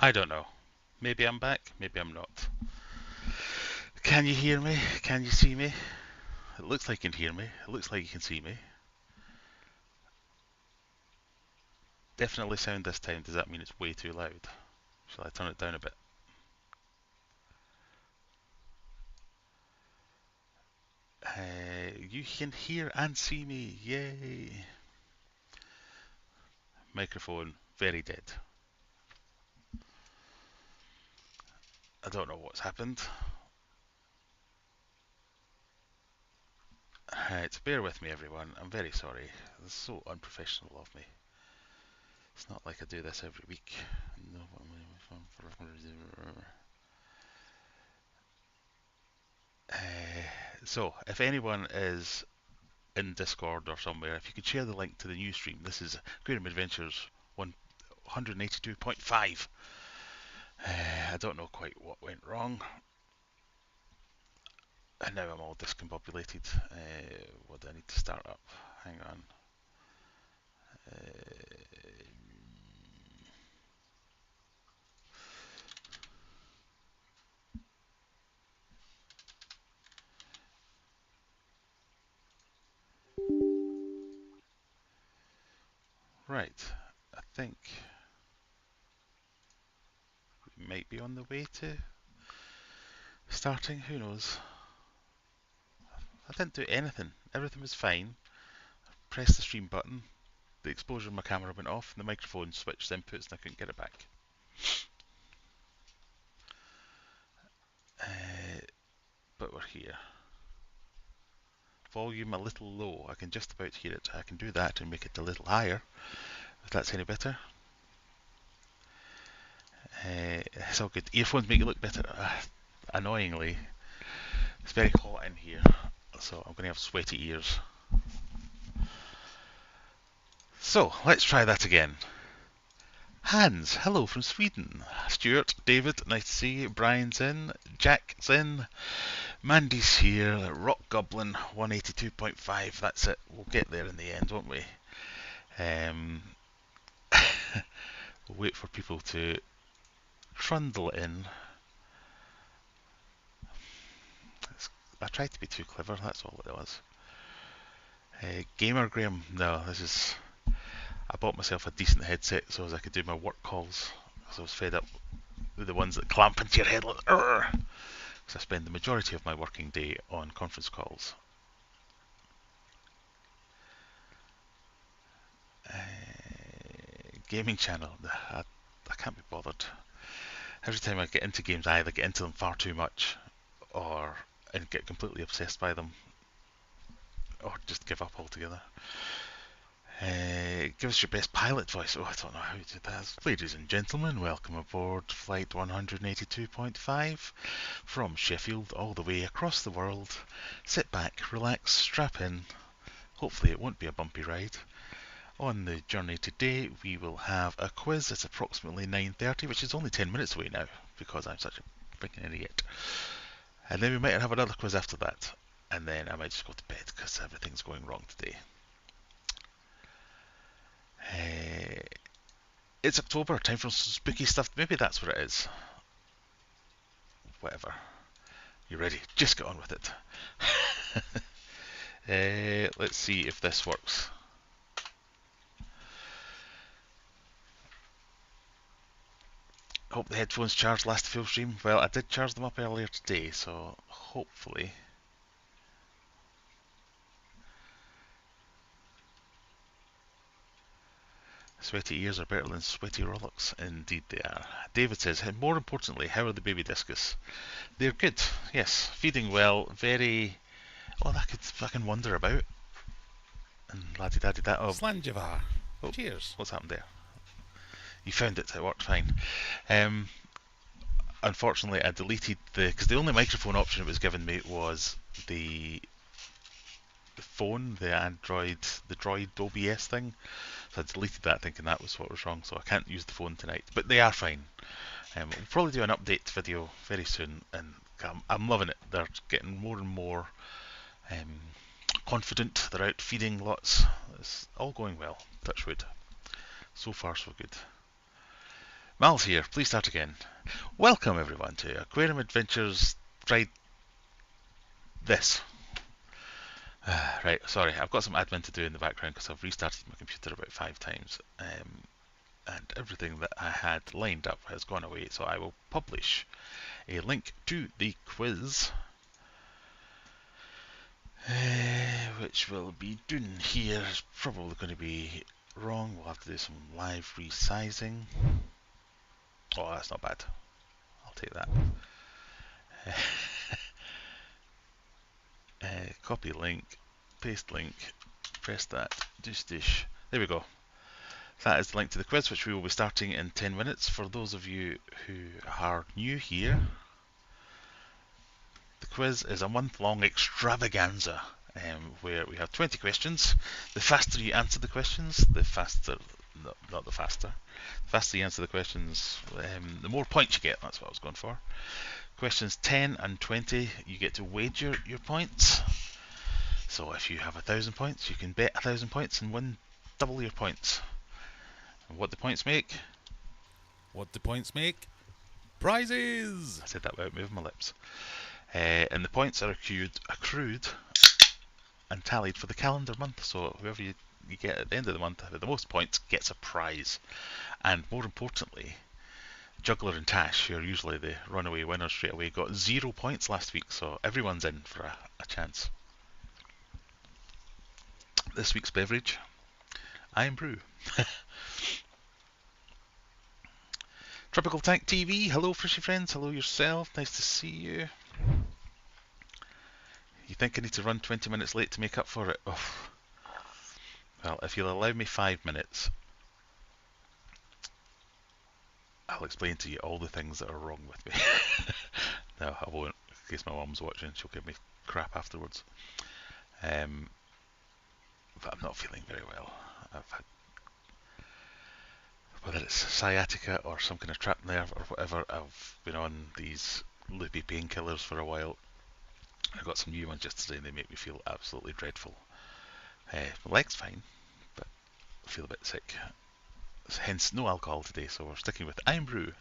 I don't know. Maybe I'm back, maybe I'm not. Can you hear me? Can you see me? It looks like you can hear me. It looks like you can see me. Definitely sound this time. Does that mean it's way too loud? Shall I turn it down a bit? You can hear and see me. Yay! Microphone very dead. I don't know what's happened. Bear with me, everyone. I'm very sorry. It's so unprofessional of me. It's not like I do this every week. No. So, if anyone is in Discord or somewhere, if you could share the link to the new stream. This is Aquarium Adventures 182.5. I don't know quite what went wrong. And now I'm all discombobulated. What do I need to start up? Hang on. Right. I think we might be on the way to starting. Who knows? I didn't do anything. Everything was fine. Pressed the stream button. The exposure of my camera went off, and the microphone switched inputs, and I couldn't get it back. But we're here. Volume a little low. I can just about hear it. I can do that and make it a little higher, if that's any better. It's all good. Earphones make you look better. Annoyingly, it's very hot in here, so I'm going to have sweaty ears. So, let's try that again. Hans, hello from Sweden. Stuart, David, nice to see you. Brian's in. Jack's in. Mandy's here. Rock Goblin, 182.5. That's it. We'll get there in the end, won't we? We'll wait for people to trundle in. I tried to be too clever, that's all it was. Gamer Graham, no, this is... I bought myself a decent headset so as I could do my work calls, because I was fed up with the ones that clamp into your head like because I spend the majority of my working day on conference calls. Gaming channel, I can't be bothered. Every time I get into games, I either get into them far too much and get completely obsessed by them, or just give up altogether. Give us your best pilot voice. Oh, I don't know how to do that. Ladies and gentlemen, welcome aboard flight 182.5 from Sheffield all the way across the world. Sit back, relax, strap in. Hopefully it won't be a bumpy ride. On the journey today, we will have a quiz. It's approximately 9:30, which is only 10 minutes away now, because I'm such a freaking idiot. And then we might have another quiz after that. And then I might just go to bed, because everything's going wrong today. It's October, time for some spooky stuff. Maybe that's what it is. Whatever. You ready? Just get on with it. Let's see if this works. Hope the headphones charged last full stream. Well, I did charge them up earlier today, so hopefully. Sweaty ears are better than sweaty rollocks. Indeed they are. David says, more importantly, how are the baby discus? They're good, yes. Feeding well, very... Well, I could fucking wonder about. And la-di-da-di-da. Oh. Slanjavar. Oh, cheers. What's happened there? You found it, it worked fine. Unfortunately, I deleted because the only microphone option it was given me was the phone, the Droid OBS thing. So I deleted that thinking that was what was wrong, so I can't use the phone tonight. But they are fine. We'll probably do an update video very soon, and I'm loving it. They're getting more and more confident. They're out feeding lots. It's all going well. Touch wood. So far, so good. Mal's here, please start again. Welcome everyone to Aquarium Adventures. Right, this. Right, sorry, I've got some admin to do in the background because I've restarted my computer about 5 times. And everything that I had lined up has gone away, so I will publish a link to the quiz, which will be done here. It's probably going to be wrong. We'll have to do some live resizing. Oh, that's not bad. I'll take that. Copy link, paste link, press that, dish. There we go. That is the link to the quiz, which we will be starting in 10 minutes. For those of you who are new here, the quiz is a month-long extravaganza where we have 20 questions. The faster you answer the questions, the faster, not the faster, the faster you answer the questions, the more points you get. That's what I was going for. Questions 10 and 20, you get to wager your points. So if you have 1,000 points, you can bet 1,000 points and win double your points. And what the points make? What the points make? Prizes! I said that without moving my lips. And the points are accrued and tallied for the calendar month. So whoever you get at the end of the month with the most points gets a prize. And more importantly, Juggler and Tash, who are usually the runaway winners straight away, got 0 points last week. So everyone's in for a chance. This week's beverage, Iron Brew. Tropical Tank TV, hello Fishy friends, hello yourself, nice to see you. You think I need to run 20 minutes late to make up for it? Oh. Well, if you'll allow me 5 minutes, I'll explain to you all the things that are wrong with me. No, I won't, in case my mum's watching, she'll give me crap afterwards. But I'm not feeling very well. I've had, whether it's sciatica or some kind of trapped nerve or whatever, I've been on these loopy painkillers for a while. I got some new ones yesterday and they make me feel absolutely dreadful. My leg's fine, but I feel a bit sick. Hence no alcohol today, so we're sticking with Iron Brew.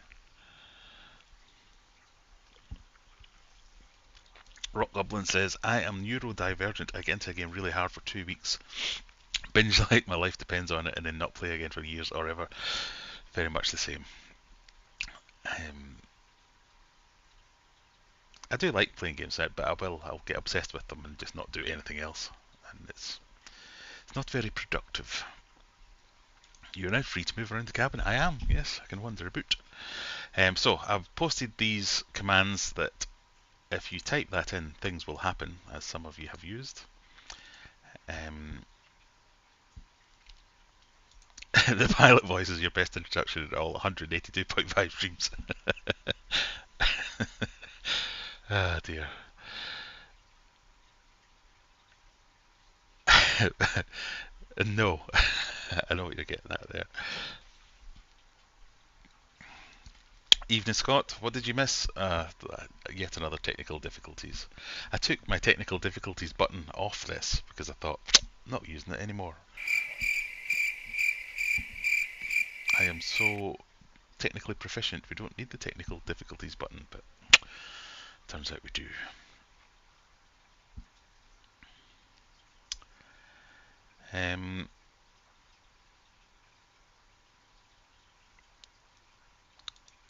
Rock Goblin says, I am neurodivergent. I get into a game really hard for 2 weeks. Binge like my life depends on it and then not play again for years or ever. Very much the same. I do like playing games, but I'll get obsessed with them and just not do anything else. And it's not very productive. You're now free to move around the cabin. I am, yes, I can wander about. So I've posted these commands that if you type that in, things will happen, as some of you have used. The pilot voice is your best introduction in all 182.5 streams. Ah, dear. No, I know what you're getting at there. Evening, Scott. What did you miss? Yet another technical difficulties. I took my technical difficulties button off this because I thought, not using it anymore. I am so technically proficient, we don't need the technical difficulties button, but turns out we do.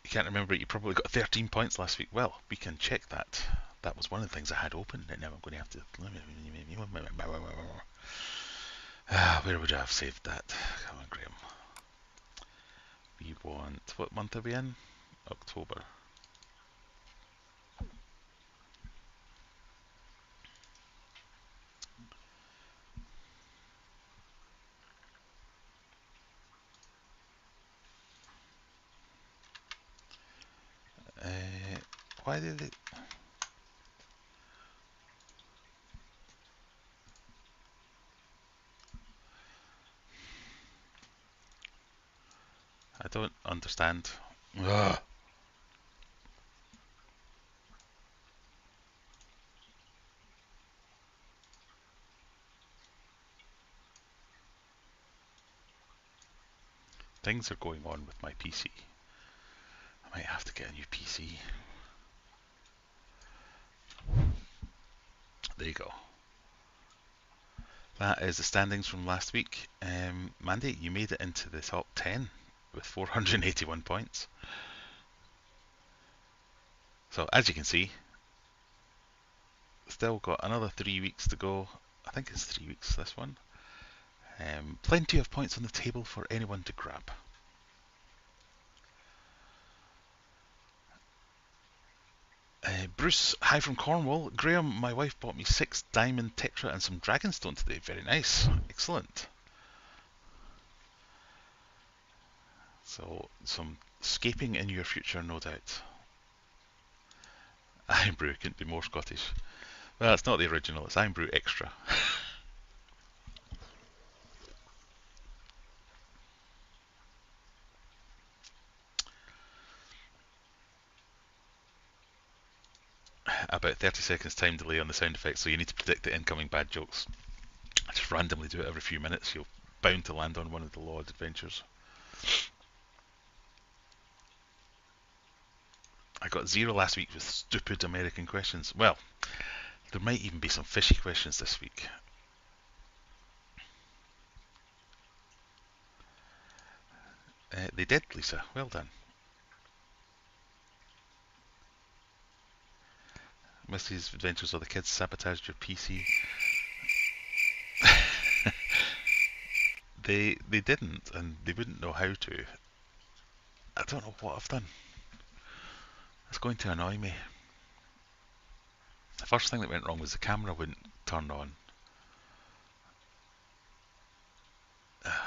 You can't remember it, you probably got 13 points last week. Well, we can check that. That was one of the things I had open, and now I'm going to have to... where would I have saved that? Come on, Graham. We want... What month are we in? October. Why did it... I don't understand. Ugh. Things are going on with my PC. I might have to get a new PC. There you go. That is the standings from last week. Mandy, you made it into the top 10 with 481 points. So as you can see, still got another 3 weeks to go. I think it's 3 weeks, this one. Plenty of points on the table for anyone to grab. Bruce, hi from Cornwall. Graham, my wife bought me 6 diamond tetra and some dragonstone today. Very nice. Excellent. So, some scaping in your future, no doubt. Iron Brew couldn't be more Scottish. Well, it's not the original, it's Iron Brew Extra. About 30 seconds time delay on the sound effects, so you need to predict the incoming bad jokes. I just randomly do it every few minutes. You're bound to land on one of the Lord adventures. I got 0 last week with stupid American questions. Well, there might even be some fishy questions this week. They did, Lisa. Well done. Missy's Adventures of the Kids sabotaged your PC. They didn't, and they wouldn't know how to. I don't know what I've done. It's going to annoy me. The first thing that went wrong was the camera wouldn't turn on.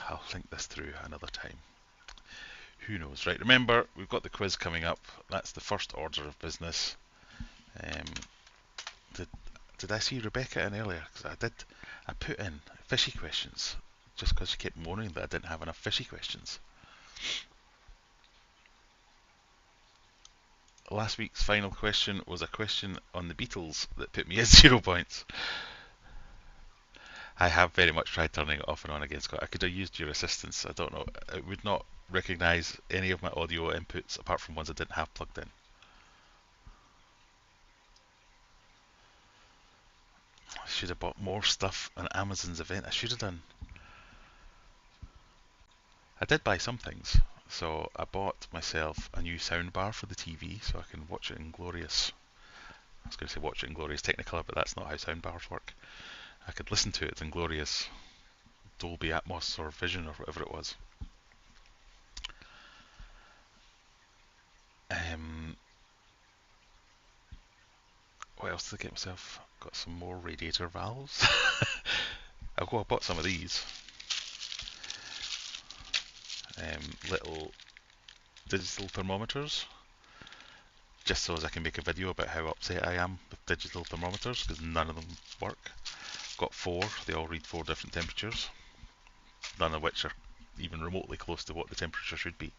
I'll think this through another time. Who knows? Right, remember, we've got the quiz coming up. That's the first order of business. Did I see Rebecca in earlier? Because I put in fishy questions just because she kept moaning that I didn't have enough fishy questions. Last week's final question was a question on the Beatles that put me at 0 points. I have very much tried turning it off and on again, Scott. I could have used your assistance. I don't know. It would not recognise any of my audio inputs apart from ones I didn't have plugged in. I should have bought more stuff on Amazon's event. I should have done. I did buy some things. So I bought myself a new soundbar for the TV so I can watch it in glorious. I was going to say watch it in glorious Technicolor, but that's not how soundbars work. I could listen to it in glorious Dolby Atmos or Vision or whatever it was. What else did I get myself? Got some more radiator valves. I bought some of these. Little digital thermometers. Just so as I can make a video about how upset I am with digital thermometers, because none of them work. Got 4, they all read 4 different temperatures. None of which are even remotely close to what the temperature should be.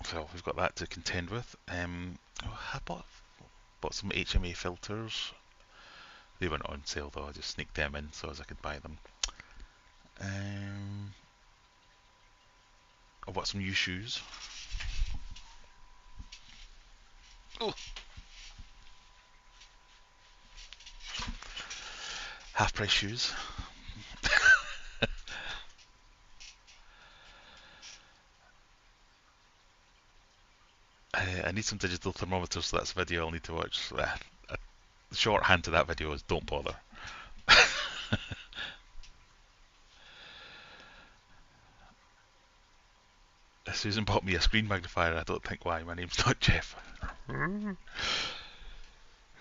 So we've got that to contend with. I bought some HMA filters. They weren't on sale though, I just sneaked them in so as I could buy them. I bought some new shoes. Oh! Half price shoes. I need some digital thermometers, so that's a video I'll need to watch. The shorthand to that video is don't bother. Susan bought me a screen magnifier. I don't think why. My name's not Jeff.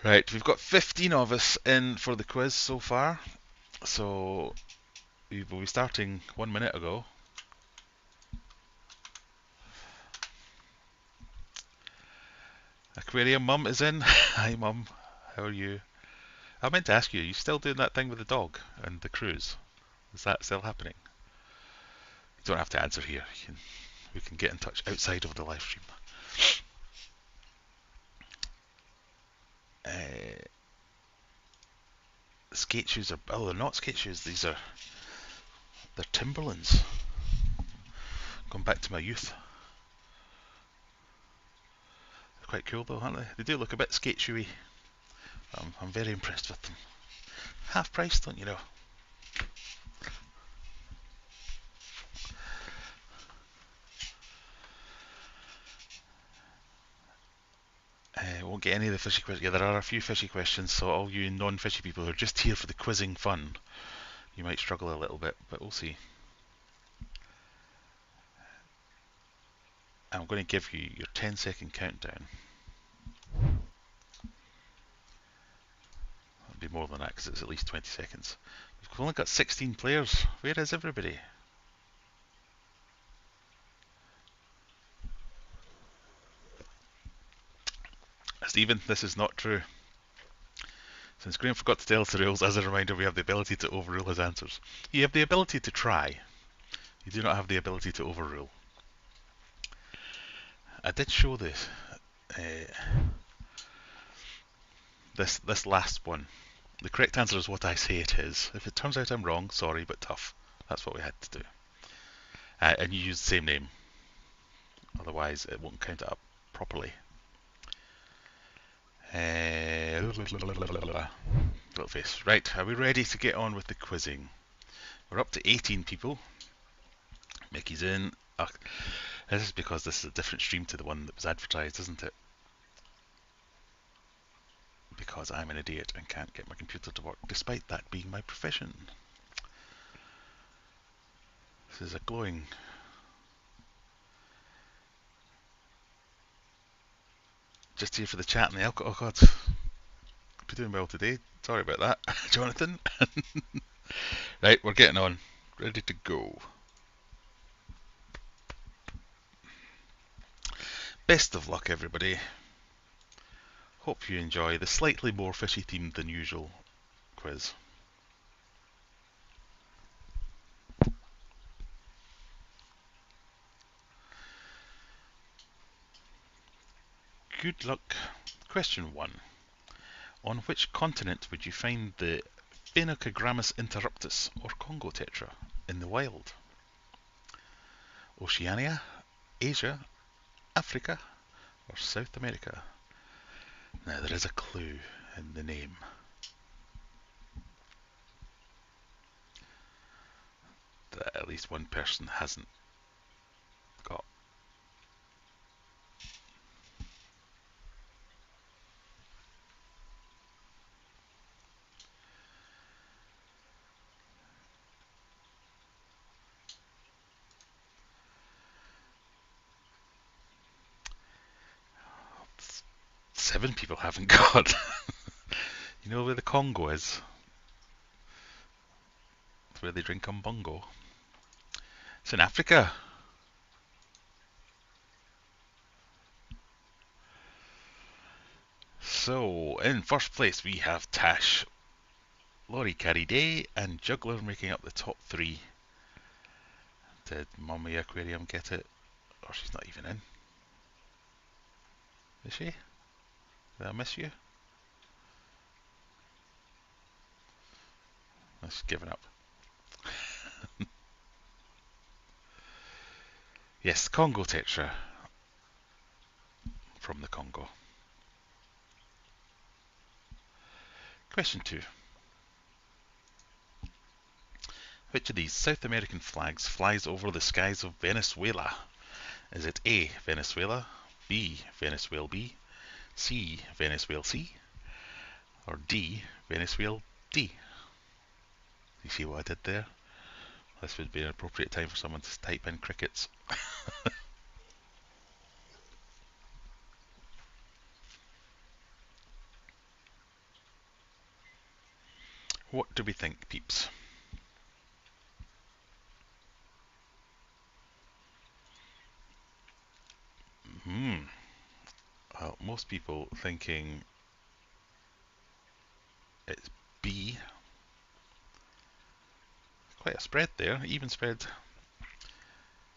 Right, we've got 15 of us in for the quiz so far. So we will be starting 1 minute ago. Aquarium Mum is in. Hi Mum, how are you? I meant to ask you, are you still doing that thing with the dog and the cruise? Is that still happening? You don't have to answer here. We can get in touch outside of the live stream. Skate shoes are they're not skate shoes. They're Timberlands. Gone back to my youth. They're quite cool though, aren't they? They do look a bit skate shoey. I'm very impressed with them. Half price, don't you know? Won't get any of the fishy questions. Yeah, there are a few fishy questions, so all you non-fishy people who are just here for the quizzing fun, you might struggle a little bit, but we'll see. I'm going to give you your 10-second countdown. It'll be more than that because it's at least 20 seconds. We've only got 16 players. Where is everybody? Stephen, this is not true. Since Graham forgot to tell us the rules, as a reminder, we have the ability to overrule his answers. You have the ability to try. You do not have the ability to overrule. I did show this last one. The correct answer is what I say it is. If it turns out I'm wrong, sorry, but tough. That's what we had to do. And you use the same name. Otherwise, it won't count it up properly. Little face. Right, are we ready to get on with the quizzing? We're up to 18 people. Mickey's in. This is because this is a different stream to the one that was advertised, isn't it? Because I'm an idiot and can't get my computer to work, despite that being my profession. This is a glowing... Just here for the chat and the alcohol. Oh god, you're doing well today. Sorry about that, Jonathan. Right, we're getting on. Ready to go. Best of luck, everybody. Hope you enjoy the slightly more fishy themed than usual quiz. Good luck. Question 1. On which continent would you find the Phenocogrammus interruptus, or Congo tetra, in the wild? Oceania, Asia, Africa, or South America? Now there is a clue in the name. That at least one person hasn't got. Seven people haven't got. You know where the Congo is? It's where they drink umbongo. It's in Africa. So, in first place we have Tash, Laurie Carey Day, and Juggler making up the top 3. Did Mummy Aquarium get it? Or she's not even in. Is she? Did I miss you? She's given up. Yes, Congo tetra. From the Congo. Question 2. Which of these South American flags flies over the skies of Venezuela? Is it A. Venezuela, B. Venezuela B, C. Venezuela C, or D. Venezuela D? You see what I did there? This would be an appropriate time for someone to type in crickets. What do we think, peeps? Well, most people thinking it's B. Quite a spread there, even spread.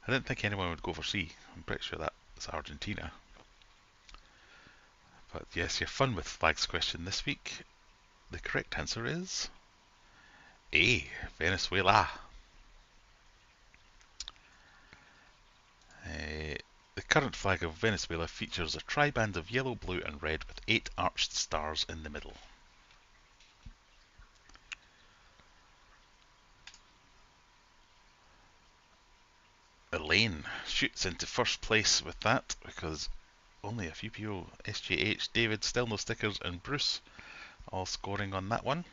I didn't think anyone would go for C. I'm pretty sure that's Argentina. But yes, your fun with flags question this week. The correct answer is A. Venezuela. The current flag of Venezuela features a triband of yellow, blue and red with 8 arched stars in the middle. Elaine shoots into first place with that because only a few people, SJH, David, still no stickers, and Bruce all scoring on that one.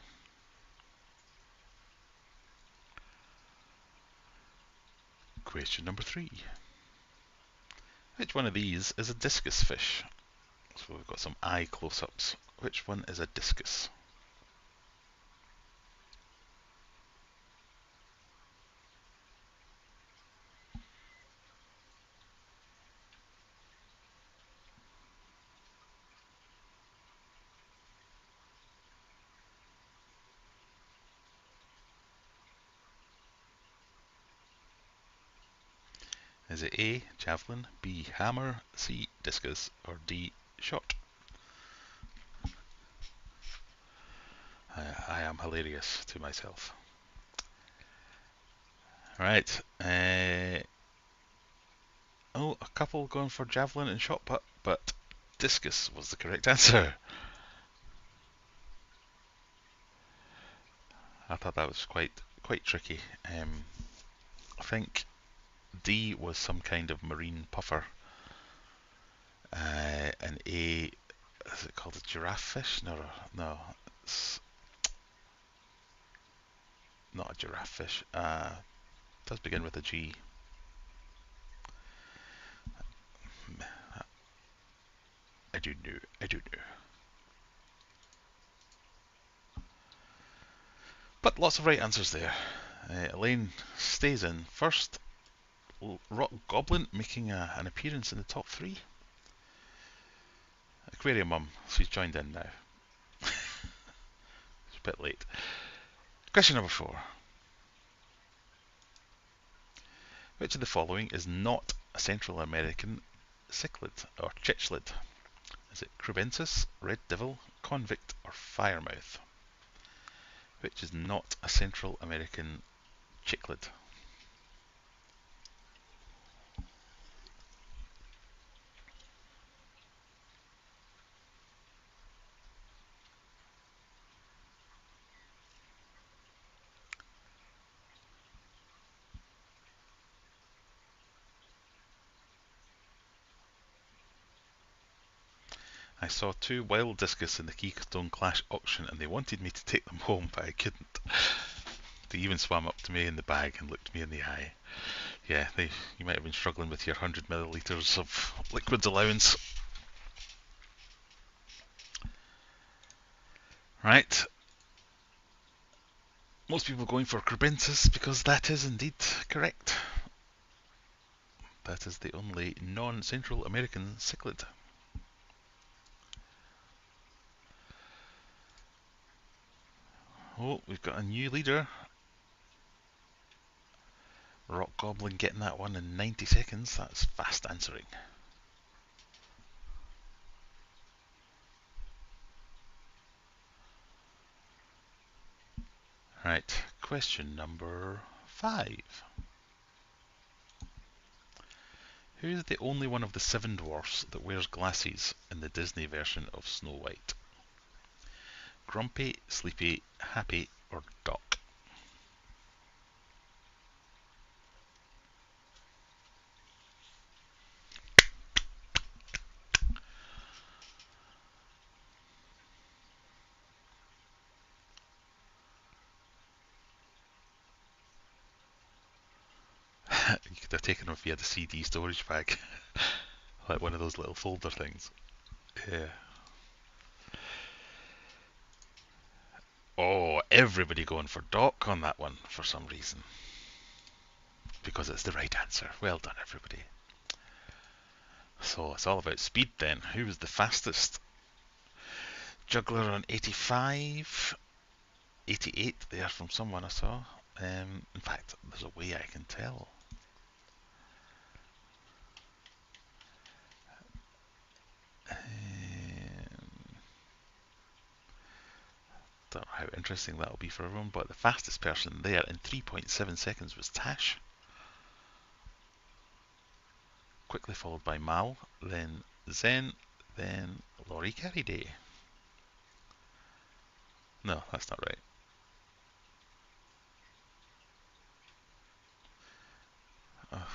Question number 3. Which one of these is a discus fish? So we've got some eye close-ups. Which one is a discus? Is it A, javelin, B, hammer, C, discus, or D, shot? I am hilarious to myself. Right. Oh, a couple going for javelin and shot put, but discus was the correct answer. I thought that was quite tricky. I think D was some kind of marine puffer, and A, is it called a giraffe fish? No, it's not a giraffe fish. It does begin with a G. I don't know. But lots of right answers there. Elaine stays in first. Rock Goblin making an appearance in the top 3. Aquarium Mum, she's joined in now. It's a bit late. Question number 4. Which of the following is not a Central American cichlid or chichlid? Is it Crubensis, Red Devil, Convict, or Firemouth? Which is not a Central American cichlid? I saw 2 wild discus in the Keystone Clash auction and they wanted me to take them home, but I couldn't. They even swam up to me in the bag and looked me in the eye. Yeah, you might have been struggling with your 100 millilitres of liquids allowance. Right. Most people going for Crubensis because that is indeed correct. That is the only non-Central American cichlid. Oh, we've got a new leader. Rock Goblin getting that one in 90 seconds. That's fast answering. Right, question number 5. Who is the only one of the 7 dwarfs that wears glasses in the Disney version of Snow White? Grumpy, Sleepy, Happy, or Doc? You could have taken them if you had a CD storage bag. Like one of those little folder things. Yeah. Oh, everybody going for Doc on that one for some reason. Because it's the right answer. Well done, everybody. So it's all about speed then. Who was the fastest? Juggler on 85, 88 there from someone I saw. In fact, there's a way I can tell. Don't know how interesting that'll be for everyone, but the fastest person there in 3.7 seconds was Tash. quickly followed by Mal, then Zen, then Laurie Carriday. No, that's not right.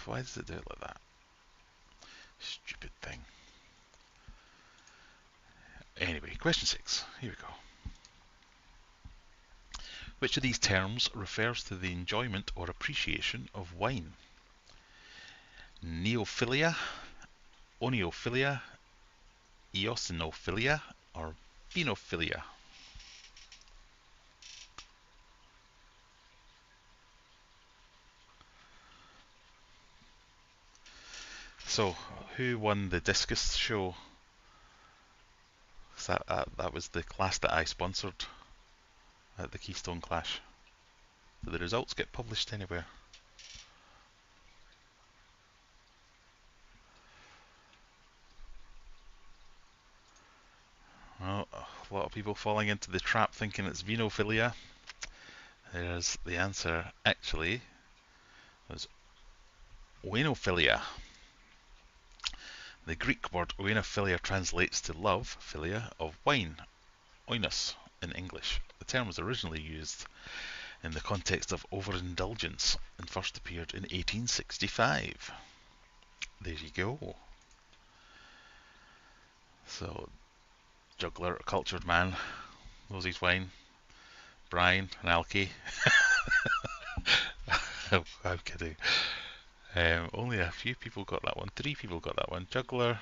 Why does it do it like that? Stupid thing. Anyway, question 6. Here we go. Which of these terms refers to the enjoyment or appreciation of wine? Neophilia, oneophilia, eosinophilia, or vinophilia? So, who won the discus show? That was the class that I sponsored at the Keystone Clash. Did the results get published anywhere? Well, a lot of people falling into the trap thinking it's vinophilia. There's the answer. Actually, was oenophilia. The Greek word oenophilia translates to love, philia, of wine, oinos in English. The term was originally used in the context of overindulgence and first appeared in 1865. There you go. So, juggler, a cultured man, knows his wine. Brian, an alky. I'm kidding. Only a few people got that one. 3 people got that one. Juggler.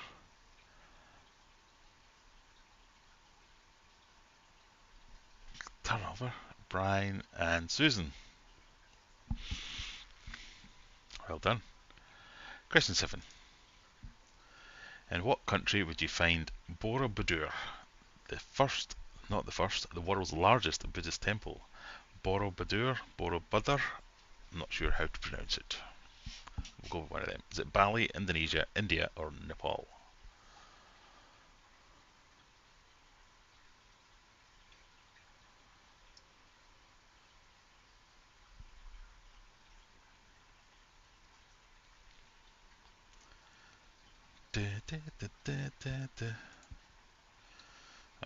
Turnover. Brian and Susan. Well done. Question 7. In what country would you find Borobudur, the first, not the first, the world's largest Buddhist temple? Borobudur, Borobudur, I'm not sure how to pronounce it. We'll go with one of them. Is it Bali, Indonesia, India, or Nepal?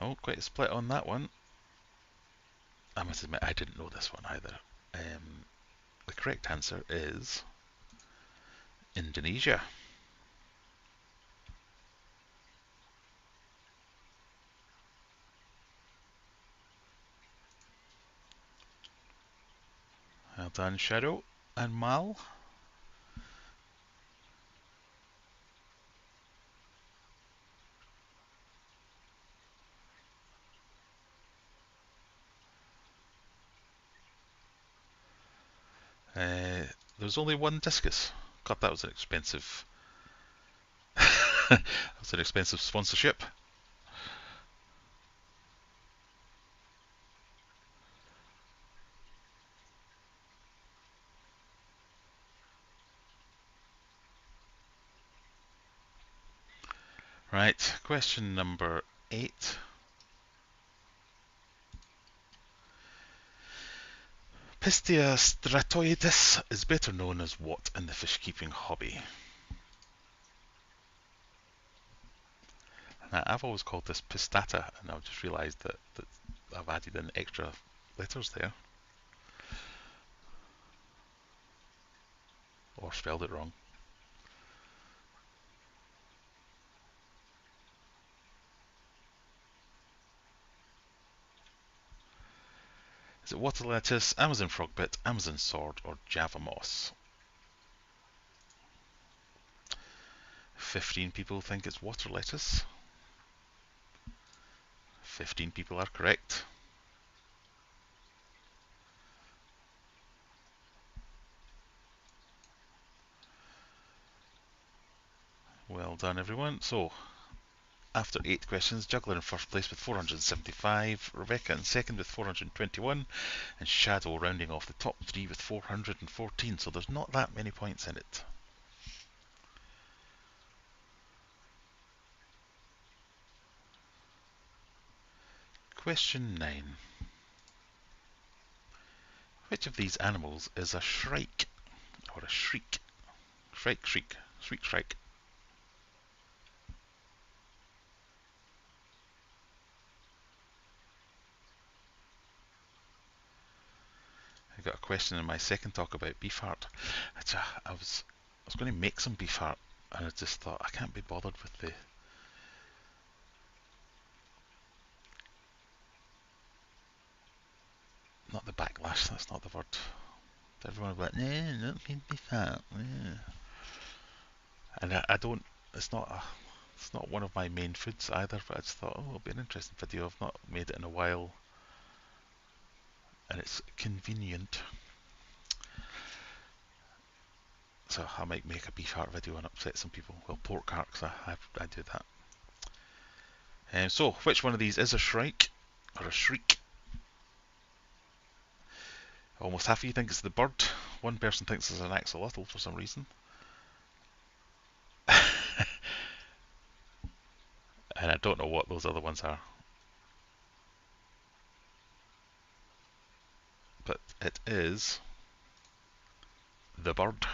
Oh, quite a split on that one. I must admit, I didn't know this one either. The correct answer is Indonesia. Well done, Shadow and Mal. There's only one discus. God, that was an expensive. That was an expensive sponsorship. Right, question number 8. Pistia stratoides is better known as what in the fish keeping hobby? Now, I've always called this pistata, and I've just realised that I've added in extra letters there. Or spelled it wrong. Is it water lettuce, Amazon frogbit, Amazon sword, or Java moss? 15 people think it's water lettuce. 15 people are correct. Well done, everyone. So, after 8 questions, Juggler in first place with 475, Rebecca in second with 421, and Shadow rounding off the top 3 with 414. So there's not that many points in it. Question 9. Which of these animals is a shrike? Or a shriek? Shrike, shriek, shriek, shrike. got a question in my second talk about beef heart. I was going to make some beef heart, and I just thought I can't be bothered with the not the backlash. That's not the word. Everyone will be like, no, not beef heart. Yeah. And I don't. It's not a. It's not one of my main foods either. But I just thought, oh, it'll be an interesting video. I've not made it in a while, and it's convenient. So I might make a beef heart video and upset some people. Well, pork heart, because I do that. So, which one of these is a shrike or a shriek? Almost half of you think it's the bird. One person thinks it's an axolotl for some reason. And I don't know what those other ones are. But it is the bird.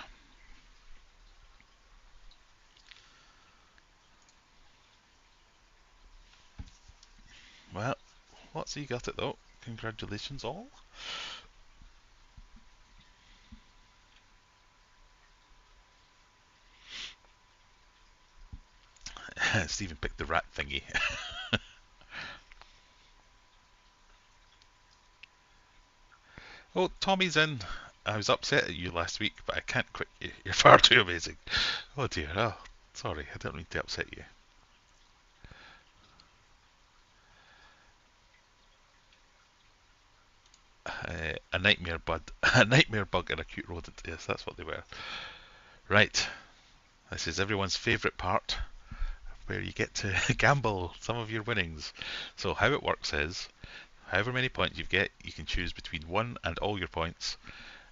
Well, lots of you got it though. Congratulations all. Stephen picked the rat thingy. Oh, Tommy's in. I was upset at you last week, but I can't quit you. You're far too amazing. Oh dear. Oh, sorry. I don't mean to upset you. A nightmare bug, a nightmare bug, and a cute rodent. Yes, that's what they were. Right. This is everyone's favourite part, where you get to gamble some of your winnings. So how it works is, however many points you get, you can choose between 1 and all your points,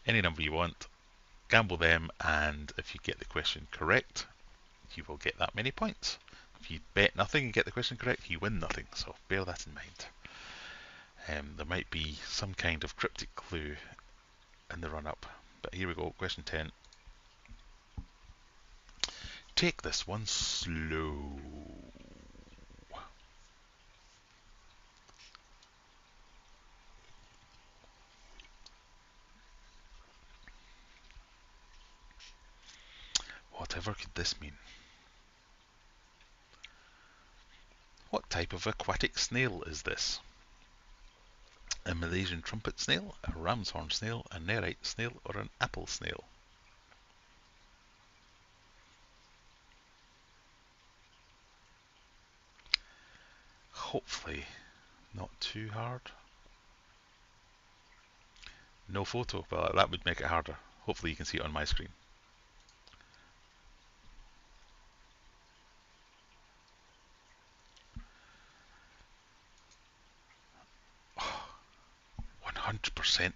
any number you want, gamble them, and if you get the question correct, you will get that many points. If you bet nothing and get the question correct, you win nothing, so bear that in mind. There might be some kind of cryptic clue in the run-up, but here we go, question 10. Take this one slow. Whatever could this mean? What type of aquatic snail is this? A Malaysian trumpet snail, a ram's horn snail, a nerite snail, or an apple snail? Hopefully not too hard. No photo, but that would make it harder. Hopefully you can see it on my screen. Oh, 100%.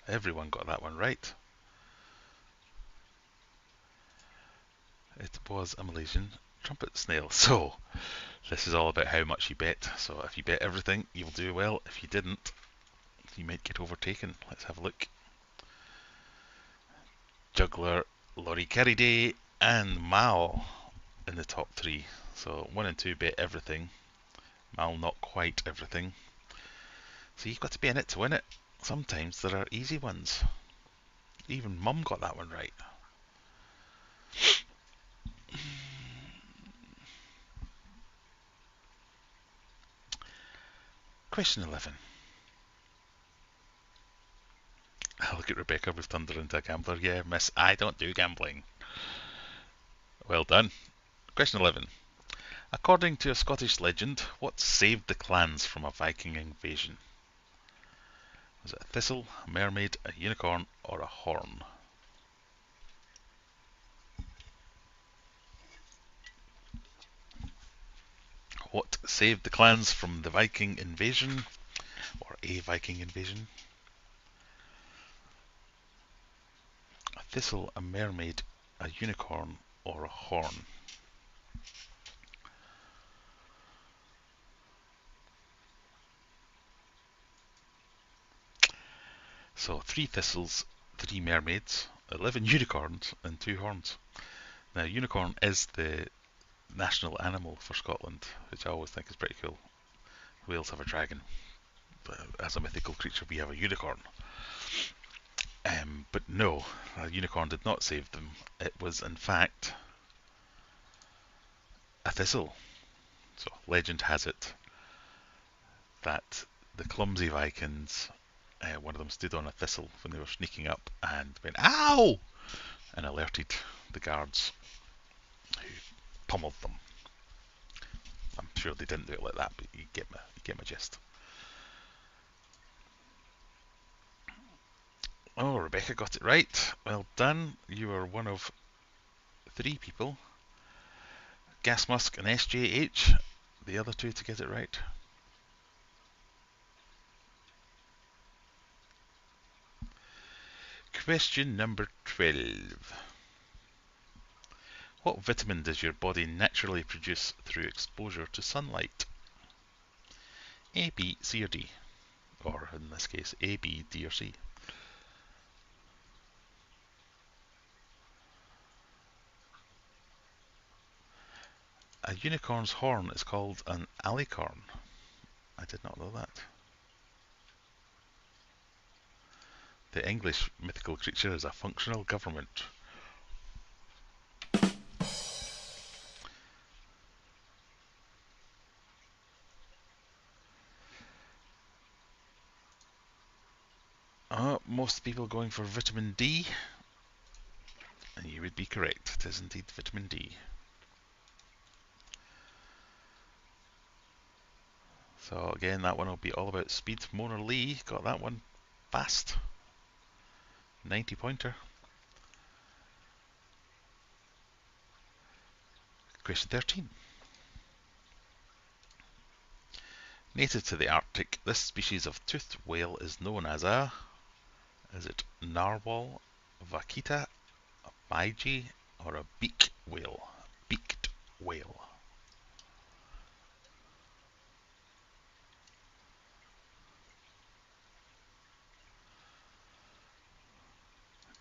Everyone got that one right. It was a Malaysian trumpet snail. So, this is all about how much you bet. So, if you bet everything, you'll do well. If you didn't, you might get overtaken. Let's have a look. Juggler, Laurie Carriday, and Mal in the top 3. So, 1 and 2 bet everything. Mal not quite everything. So, you've got to be in it to win it. Sometimes there are easy ones. Even Mum got that one right. Question 11. Look at Rebecca with thunder into a gambler. Yeah, miss, I don't do gambling. Well done. Question 11. According to a Scottish legend, what saved the clans from a Viking invasion? Was it a thistle, a mermaid, a unicorn, or a horn? What saved the clans from the Viking invasion, or a Viking invasion? A thistle, a mermaid, a unicorn, or a horn? So 3 thistles, 3 mermaids, 11 unicorns, and 2 horns. Now, unicorn is the national animal for Scotland, which I always think is pretty cool. Wales have a dragon, but as a mythical creature we have a unicorn. But no, a unicorn did not save them. It was, in fact, a thistle. So, legend has it that the clumsy Vikings, one of them stood on a thistle when they were sneaking up and went, "Ow!" and alerted the guards, who pummeled them. I'm sure they didn't do it like that, but you get my gist. Oh, Rebecca got it right. Well done. You are one of 3 people. Gas Musk and SJH, the other 2 to get it right. Question number 12. What vitamin does your body naturally produce through exposure to sunlight? A, B, C or D? Or in this case, A, B, D or C? A unicorn's horn is called an alicorn. I did not know that. The English mythical creature is a functional government. Most people going for vitamin D, and you would be correct. It is indeed vitamin D. So again, that one will be all about speed. Mona Lee got that one fast. 90 pointer. Question 13. Native to the Arctic, this species of toothed whale is known as a... Is it narwhal, vaquita, a baiji, or a beak whale? Beaked whale.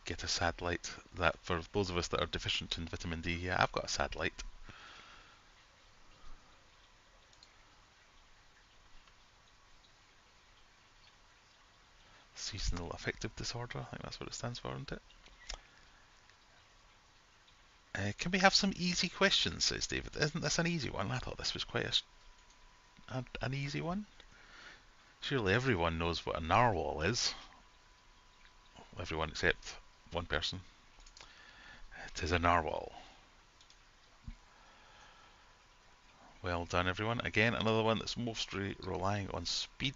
Get a satellite. That for those of us that are deficient in vitamin D, yeah, I've got a satellite. Seasonal affective disorder, I think that's what it stands for, isn't it? Can we have some easy questions, says David. Isn't this an easy one? I thought this was quite an easy one. Surely everyone knows what a narwhal is. Everyone except one person. It is a narwhal. Well done, everyone. Again, another one that's mostly relying on speed.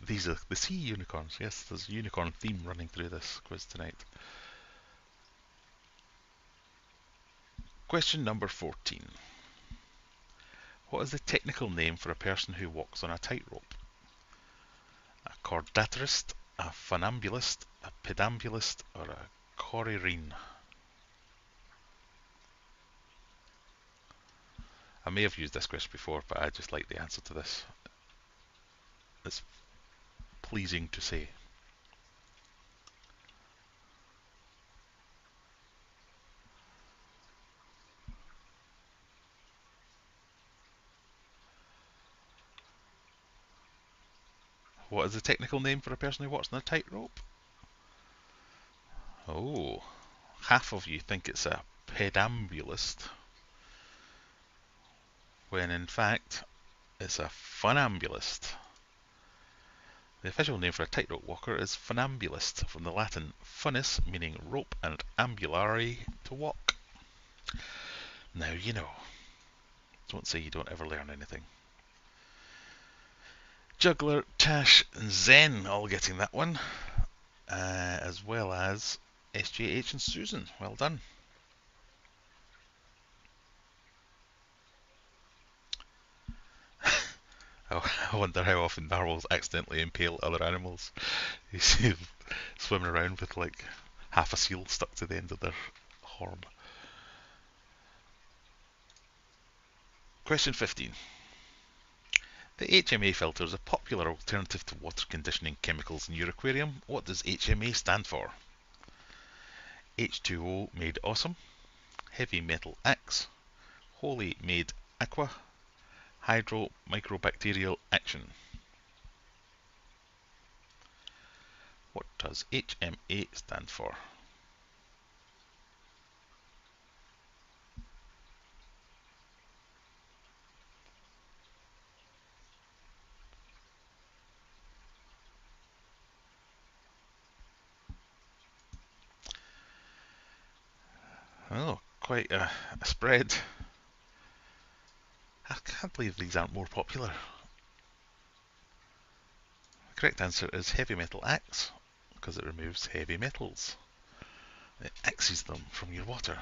These are the sea unicorns. Yes, there's a unicorn theme running through this quiz tonight. Question number 14. What is the technical name for a person who walks on a tightrope? A cordatorist, a funambulist, a pedambulist, or a chorirene? I may have used this question before, but I just like the answer to this. It's pleasing to say. What is the technical name for a person who walks on a tightrope? Oh, half of you think it's a pedambulist, when in fact it's a funambulist. The official name for a tightrope walker is funambulist, from the Latin funis, meaning rope, and ambulare, to walk. Now you know. Don't say you don't ever learn anything. Juggler, Tash, and Zen all getting that one, as well as SJH and Susan. Well done. I wonder how often narwhals accidentally impale other animals. You see them swimming around with like half a seal stuck to the end of their horn. Question 15. The HMA filter is a popular alternative to water conditioning chemicals in your aquarium. What does HMA stand for? H2O made awesome, heavy metal X, holy made Aqua hydro microbacterial action. What does HMA stand for? Oh, quite a spread. I can't believe these aren't more popular. The correct answer is heavy metal axe, because it removes heavy metals. It axes them from your water.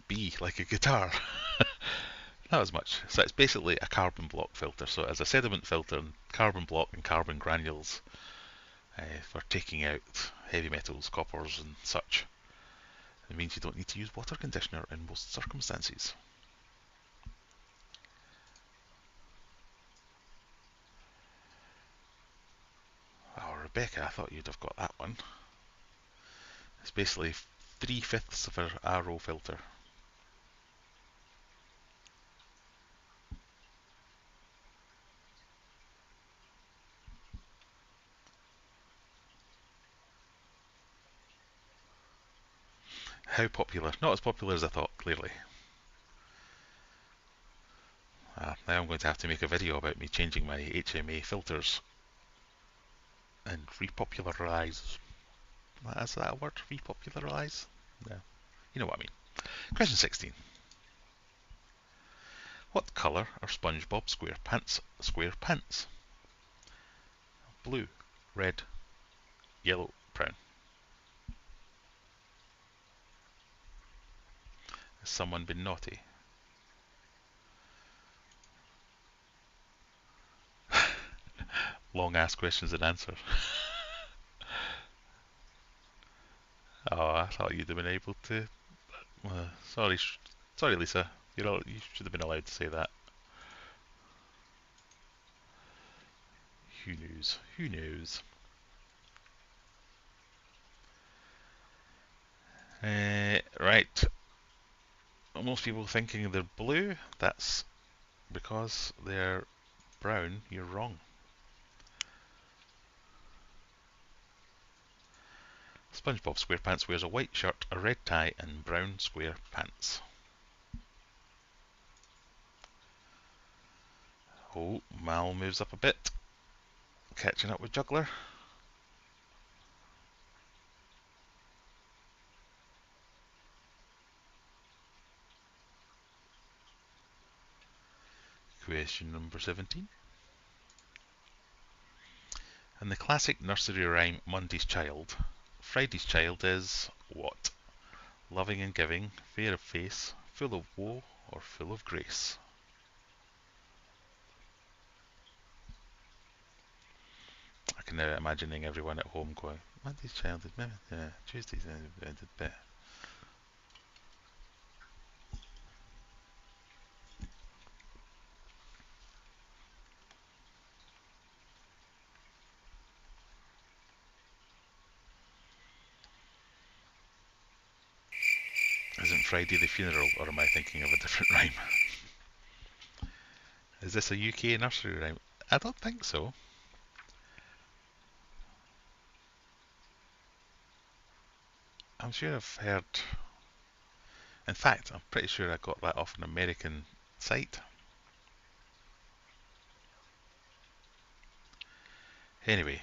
B, like a guitar. Not as much. So it's basically a carbon block filter. So as a sediment filter, carbon block and carbon granules for taking out heavy metals, coppers and such. It means you don't need to use water conditioner in most circumstances. Oh, Rebecca, I thought you'd have got that one. It's basically 3/5 of our RO filter. How popular? Not as popular as I thought, clearly. Now I'm going to have to make a video about me changing my HMA filters and repopularise. Is that a word? Repopularise? Yeah. You know what I mean. Question 16. What colour are SpongeBob SquarePants square pants? Blue, red, yellow, brown. Has someone been naughty? Long ass questions and answers. Oh, I thought you'd have been able to. Sorry, sorry, Lisa. You should have been allowed to say that. Who knows? Who knows? Right. Most people thinking they're blue. That's because they're brown. You're wrong. SpongeBob SquarePants wears a white shirt, a red tie, and brown square pants. Oh, Mal moves up a bit, catching up with Juggler. Question number 17. In the classic nursery rhyme Monday's Child, Friday's child is what? Loving and giving, fair of face, full of woe, or full of grace? I can now imagining everyone at home going, Monday's child is Tuesday's better. Isn't Friday the funeral, or am I thinking of a different rhyme? Is this a UK nursery rhyme? I don't think so. I'm sure I've heard. In fact, I'm pretty sure I got that off an American site. Anyway,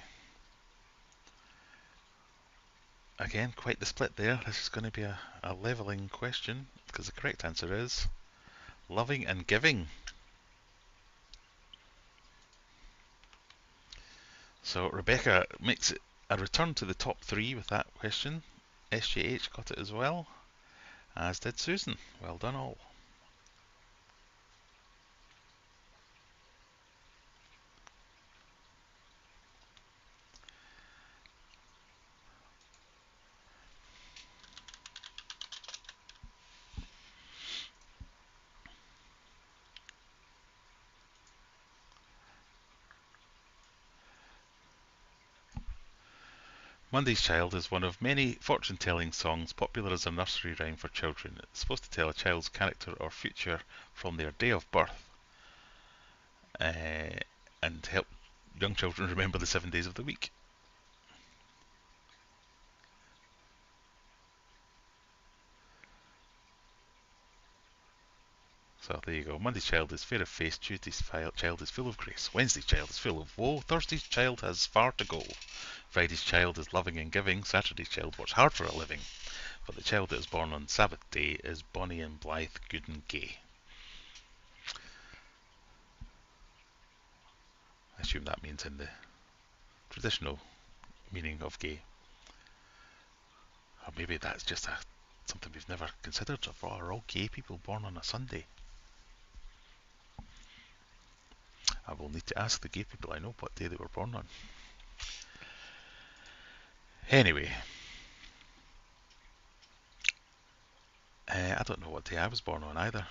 again, quite the split there. This is going to be a levelling question because the correct answer is loving and giving. So Rebecca makes it a return to the top three with that question. SJH got it as well, as did Susan. Well done all. Monday's Child is one of many fortune-telling songs popular as a nursery rhyme for children. It's supposed to tell a child's character or future from their day of birth and help young children remember the 7 days of the week. So there you go. Monday's Child is fair of face, Tuesday's Child is full of grace, Wednesday's Child is full of woe, Thursday's Child has far to go, Friday's Child is loving and giving, Saturday's Child works hard for a living, but the child that is born on Sabbath day is bonny and blithe, good and gay. I assume that means in the traditional meaning of gay. Or maybe that's just something we've never considered. Are all gay people born on a Sunday? I will need to ask the gay people I know what day they were born on. Anyway, I don't know what day I was born on either.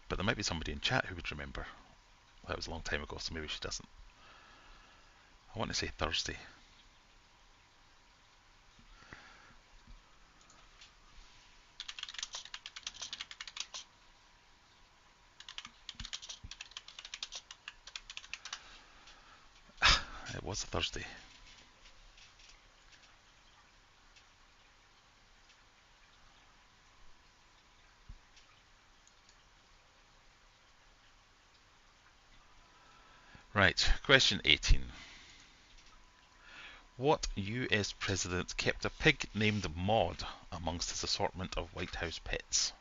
But there might be somebody in chat who would remember. That was a long time ago, so maybe she doesn't. I want to say Thursday. It was a Thursday. Right, question 18. What US president kept a pig named Maud amongst his assortment of White House pets?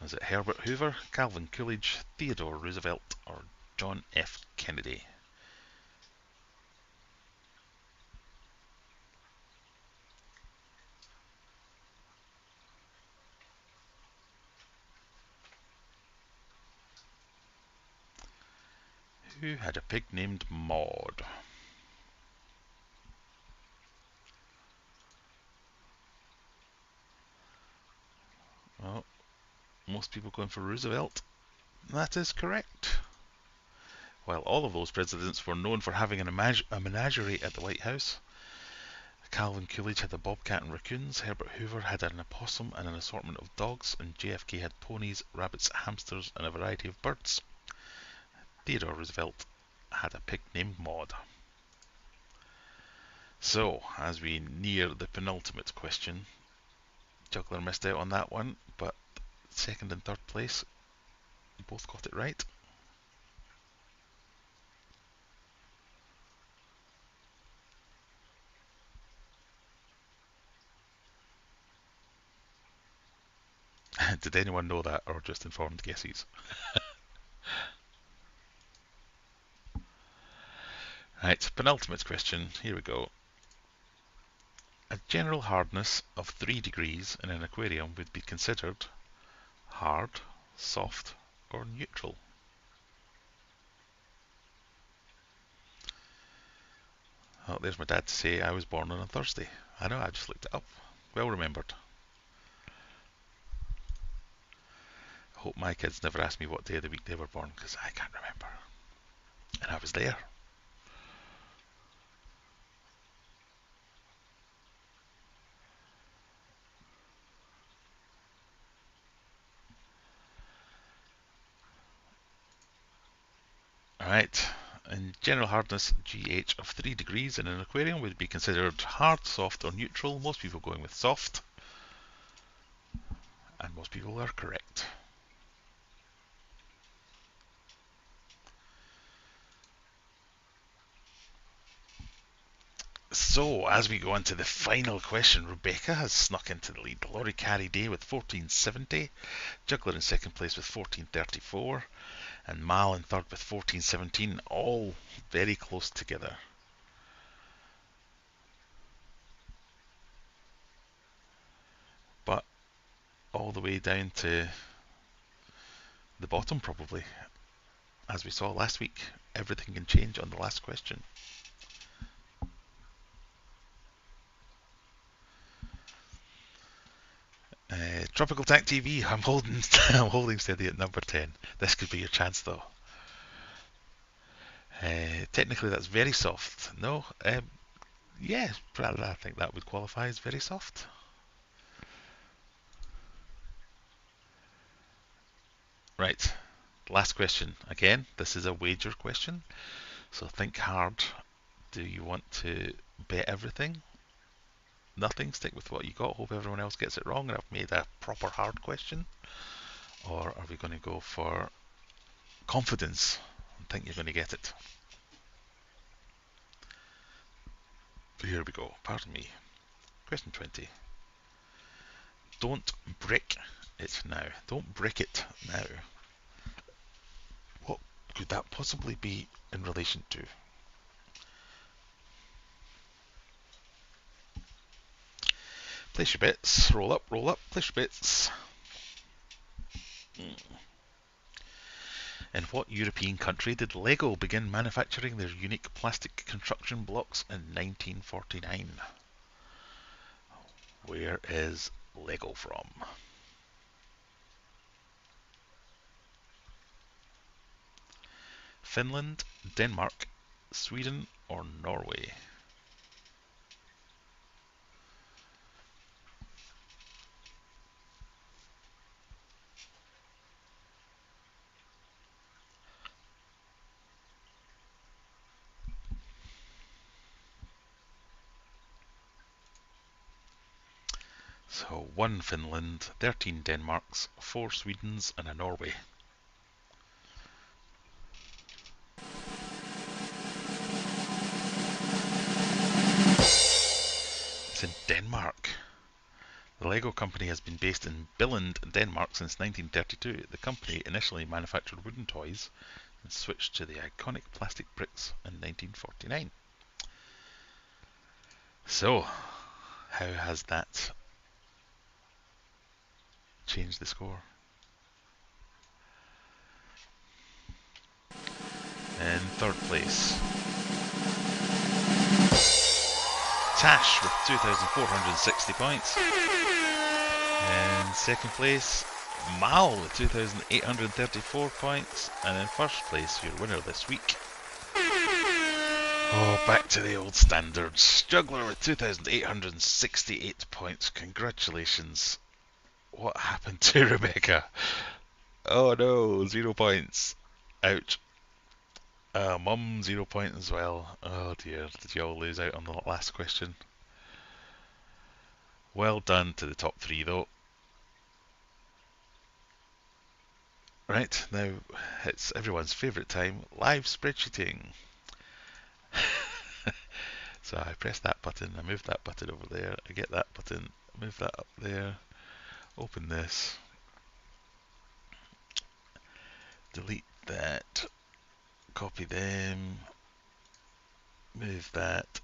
Was it Herbert Hoover, Calvin Coolidge, Theodore Roosevelt, or John F. Kennedy? Who had a pig named Maud? Well, most people going for Roosevelt. That is correct. While all of those presidents were known for having a menagerie at the White House, Calvin Coolidge had a bobcat and raccoons, Herbert Hoover had an opossum and an assortment of dogs, and JFK had ponies, rabbits, hamsters, and a variety of birds. Theodore Roosevelt had a pig named Maud. So, as we near the penultimate question, Juggler missed out on that one, but second and third place both got it right. Did anyone know that, or just informed guesses? Right, penultimate question, here we go. A general hardness of 3 degrees in an aquarium would be considered hard, soft, or neutral. Oh, there's my dad to say I was born on a Thursday. I know, I just looked it up. Well remembered. I hope my kids never ask me what day of the week they were born, because I can't remember. And I was there. Alright, and general hardness GH of 3 degrees in an aquarium would be considered hard, soft, or neutral. Most people going with soft. And most people are correct. So, as we go on to the final question, Rebecca has snuck into the lead. Laurie Carey Day with 1470, Juggler in second place with 1434, and Mal in third with 1417, all very close together. But all the way down to the bottom, probably. As we saw last week, everything can change on the last question. Tropical Tank TV, I'm holding steady at number 10. This could be your chance though. Technically that's very soft. No, Yeah, I think that would qualify as very soft. Right, last question. Again, this is a wager question, so think hard. Do you want to bet everything? Nothing? Stick with what you got, hope everyone else gets it wrong, and I've made a proper hard question? Or are we going to go for confidence and think you're going to get it? Here we go, pardon me. Question 20. Don't brick it now. Don't brick it now. What could that possibly be in relation to? Place your bets. Roll up, place your bets. In what European country did Lego begin manufacturing their unique plastic construction blocks in 1949? Where is Lego from? Finland, Denmark, Sweden, or Norway? So 1 Finland, 13 Denmarks, 4 Swedens, and a Norway. It's in Denmark. The Lego company has been based in Billund, Denmark since 1932. The company initially manufactured wooden toys and switched to the iconic plastic bricks in 1949. So, how has that changed the score? In third place, Tash with 2,460 points. In second place, Mal with 2,834 points. And in first place, your winner this week. Oh, back to the old standards. Juggler with 2,868 points. Congratulations. What happened to Rebecca? Oh no, 0 points. Ouch. Mum, 0 point as well. Oh dear, did you all lose out on the last question? Well done to the top 3 though. Right, now it's everyone's favourite time, live spreadsheeting. So I press that button, I move that button over there, I get that button, move that up there, open this, delete that, copy them, move that,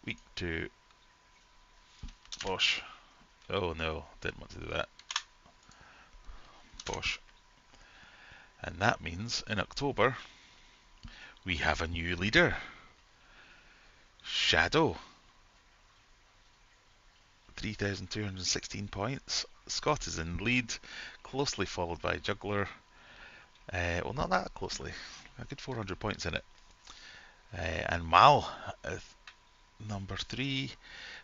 week 2, bosh. Oh no, didn't want to do that. Bosh. And that means in October we have a new leader. Shadow. 3,216 points. Scott is in lead, closely followed by Juggler. Well, not that closely. A good 400 points in it. And Mal, number 3.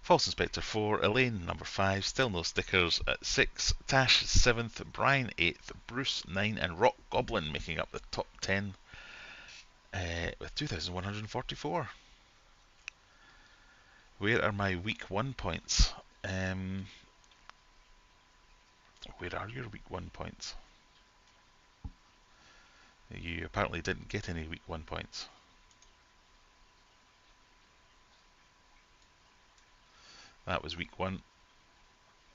False Inspector 4. Elaine, number 5. Still no stickers at 6. Tash 7th. Brian 8th. Bruce 9. And Rock Goblin making up the top 10 with 2,144. Where are my week 1 points? Where are your week 1 points? You apparently didn't get any week 1 points. That was week 1,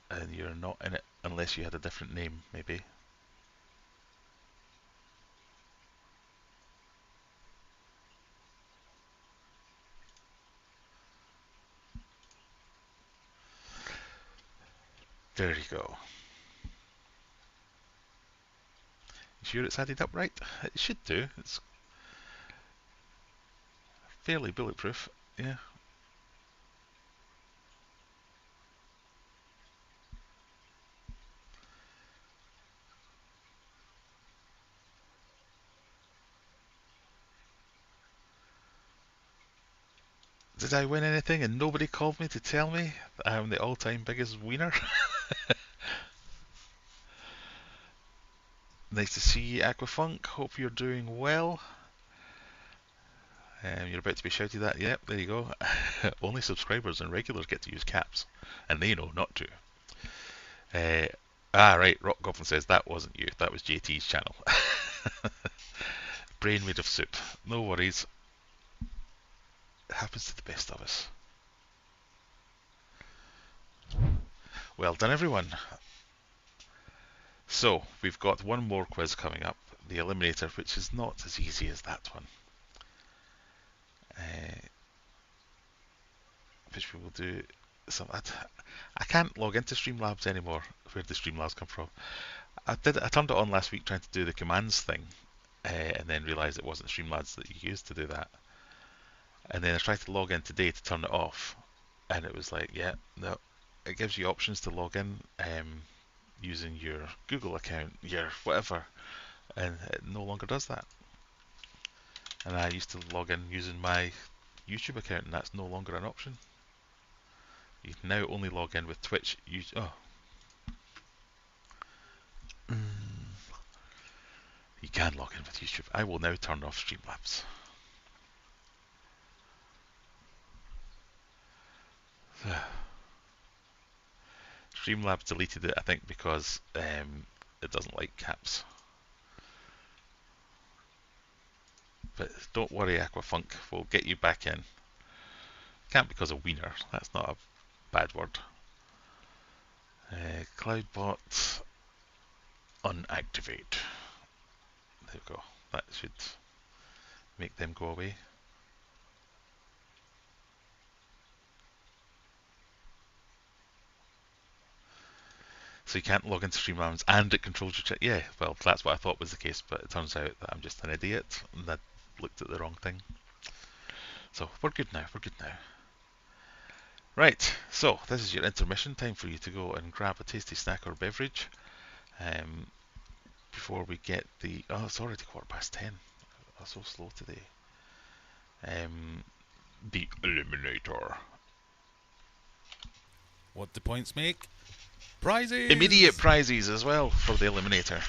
and you're not in it unless you had a different name, maybe. There you go. You sure it's added up right? It should do. It's fairly bulletproof. Yeah. Did I win anything and nobody called me to tell me that I'm the all-time biggest wiener? Nice to see you, Aquafunk. Hope you're doing well. You're about to be shouted at. Yep, there you go. Only subscribers and regulars get to use caps, and they know not to. Right, Rock Goblin says that wasn't you. That was JT's channel. Brain made of soup. No worries. It happens to the best of us. Well done, everyone. So, we've got one more quiz coming up, the Eliminator, which is not as easy as that one. Which we will do some. I can't log into Streamlabs anymore. Where did Streamlabs come from? I turned it on last week trying to do the commands thing, and then realised it wasn't Streamlabs that you used to do that. And then I tried to log in today to turn it off, and it was like, yeah, no. It gives you options to log in using your Google account, your whatever, and it no longer does that. And I used to log in using my YouTube account, and that's no longer an option. You can now only log in with Twitch. You can log in with YouTube. I will now turn off Streamlabs. Streamlabs deleted it, I think, because it doesn't like caps. But don't worry, Aquafunk, we'll get you back in. Can't because of wiener, that's not a bad word. Cloudbot unactivate. There we go. That should make them go away. So you can't log into Streamlabs and it controls your chat. Yeah, well, that's what I thought was the case, but it turns out that I'm just an idiot and I looked at the wrong thing. So we're good now, Right, so this is your intermission, time for you to go and grab a tasty snack or beverage before we get the... Oh, it's already 10:15. I'm so slow today. The Eliminator. What do points make? Prizes! Immediate prizes as well for the Eliminator.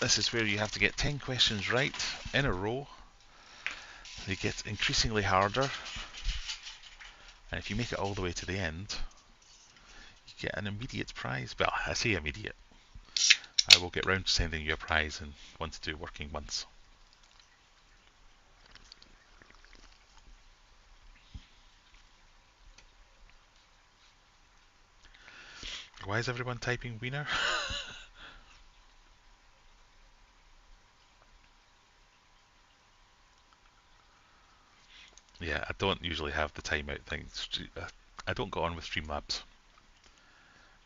This is where you have to get 10 questions right in a row. They get increasingly harder. And if you make it all the way to the end, you get an immediate prize. Well, I say immediate. I will get round to sending you a prize in 1 to 2 working months. Why is everyone typing wiener? Yeah, I don't usually have the timeout thing. I don't go on with Streamlabs.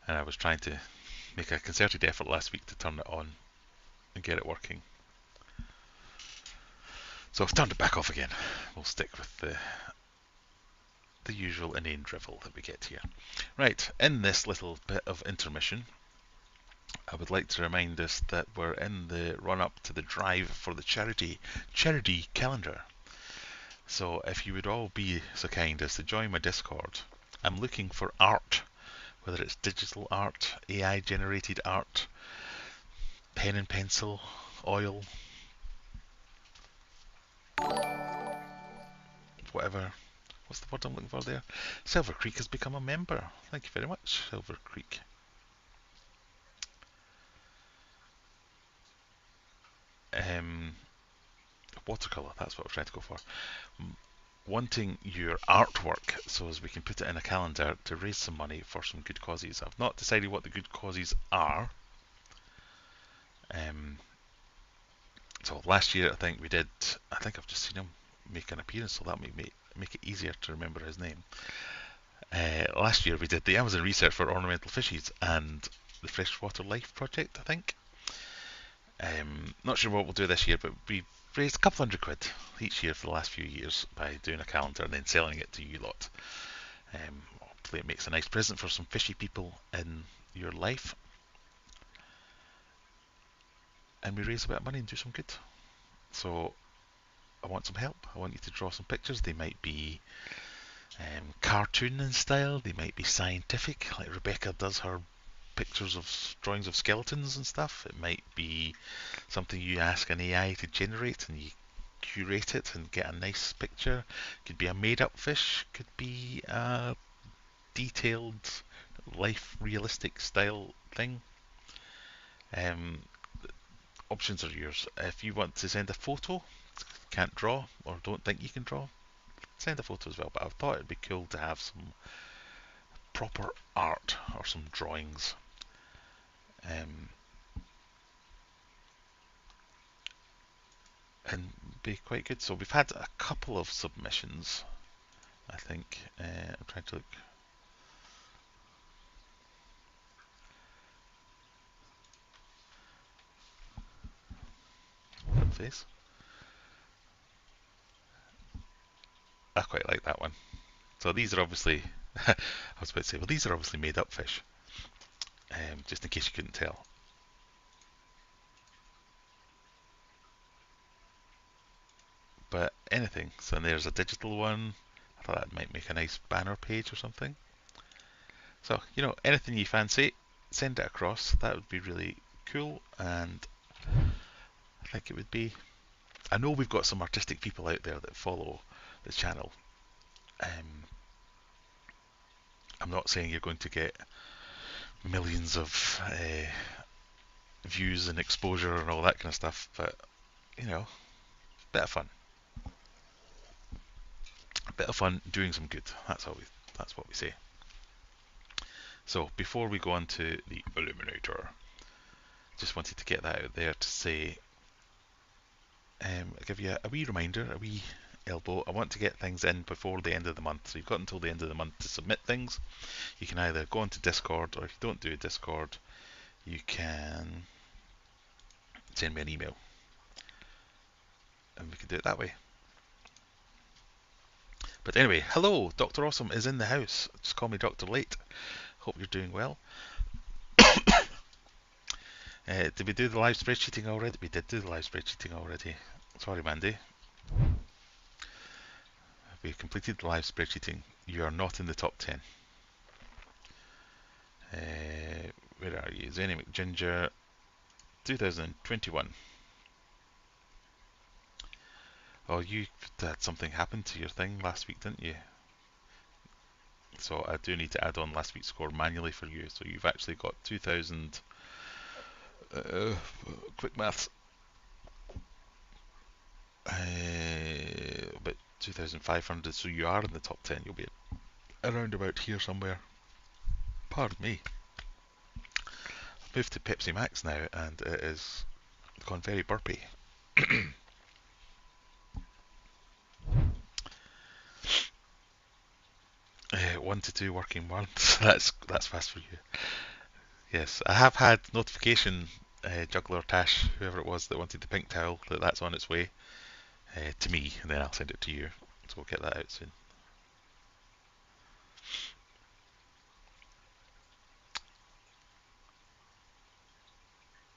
And I was trying to make a concerted effort last week to turn it on and get it working. So I've turned it back off again. We'll stick with the usual inane drivel that we get here. Right, in this little bit of intermission, I would like to remind us that we're in the run-up to the drive for the charity calendar. So if you would all be so kind as to join my Discord, I'm looking for art, whether it's digital art, AI generated art, pen and pencil, oil, whatever. What's the word I'm looking for there? Silver Creek has become a member. Thank you very much, Silver Creek. Watercolour, that's what I was trying to go for. Wanting your artwork so as we can put it in a calendar to raise some money for some good causes. I've not decided what the good causes are. So last year I think I've just seen him make an appearance, so that might make it easier to remember his name. Last year we did the Amazon research for ornamental fishes and the Freshwater Life Project, I think. Not sure what we'll do this year, but we raised a couple £100 each year for the last few years by doing a calendar and then selling it to you lot. Hopefully it makes a nice present for some fishy people in your life. And we raise a bit of money and do some good. So I want some help. I want you to draw some pictures. They might be cartoon in style. They might be scientific, like Rebecca does her pictures of drawings of skeletons and stuff. It might be something you ask an AI to generate and you curate it and get a nice picture. Could be a made-up fish. Could be a detailed, life realistic style thing. Um, Options are yours. If you want to send a photo, can't draw or don't think you can draw, send a photo as well. But I thought it'd be cool to have some proper art or some drawings. Um, and be quite good. So we've had a couple of submissions, I think. I'm trying to look. Face. I quite like that one. So these are obviously, I was about to say, well, these are obviously made up fish, just in case you couldn't tell. But anything. So there's a digital one. I thought that might make a nice banner page or something. So, anything you fancy, send it across. That would be really cool. And I think it would be. I know we've got some artistic people out there that follow this channel. I'm not saying you're going to get millions of views and exposure and all that kind of stuff, but bit of fun. A bit of fun doing some good. That's what we say. So before we go on to the Eliminator, just wanted to get that out there to say, give you a wee reminder, a wee elbow. I want to get things in before the end of the month. So you've got until the end of the month to submit things. You can either go onto Discord, or if you don't do Discord, you can send me an email, and we can do it that way. But anyway, hello, Dr. Awesome is in the house. Just call me Dr. Late. Hope you're doing well. Did we do the live spreadsheeting already? We did do the live spreadsheeting already. Sorry, Mandy. We've completed the live spreadsheeting. You are not in the top 10. Where are you? Zany McGinger, 2021. Oh, you had something happen to your thing last week, didn't you? So I do need to add on last week's score manually for you. So you've actually got 2,000. Quick maths. About 2,500. So you are in the top 10. You'll be around about here somewhere. Pardon me. I've moved to Pepsi Max now, and it has gone very burpy. 1 to 2 working months. That's fast for you. Yes, I have had notification, Juggler Tash, whoever it was that wanted the pink towel, that's on its way to me, and then I'll send it to you. So we'll get that out soon.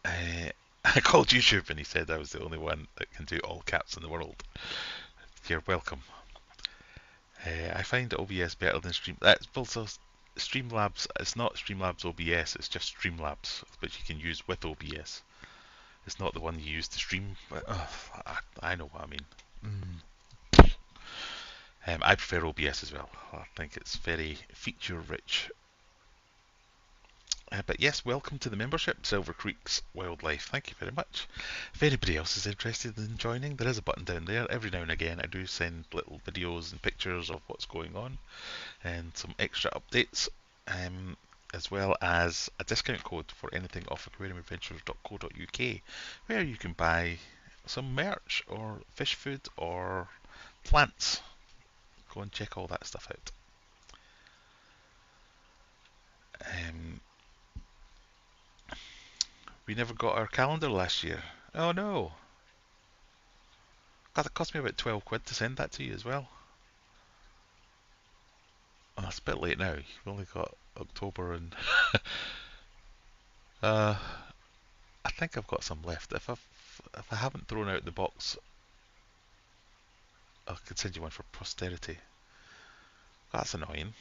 I called YouTube and he said I was the only one that can do all caps in the world. You're welcome. I find OBS better than That's also Streamlabs. It's not Streamlabs OBS. It's just Streamlabs, which you can use with OBS. It's not the one you use to stream. But, I know what I mean. I prefer OBS as well. I think it's very feature rich. But yes, welcome to the membership, Silver Creeks Wildlife. Thank you very much. If anybody else is interested in joining, there is a button down there. Every now and again I do send little videos and pictures of what's going on and some extra updates, as well as a discount code for anything off aquariumadventures.co.uk, where you can buy some merch or fish food or plants. Go and check all that stuff out. We never got our calendar last year. Oh no. God, it cost me about 12 quid to send that to you as well. Oh, it's a bit late now. You've only got October and... I think I've got some left. If I haven't thrown out the box I could send you one for posterity. That's annoying.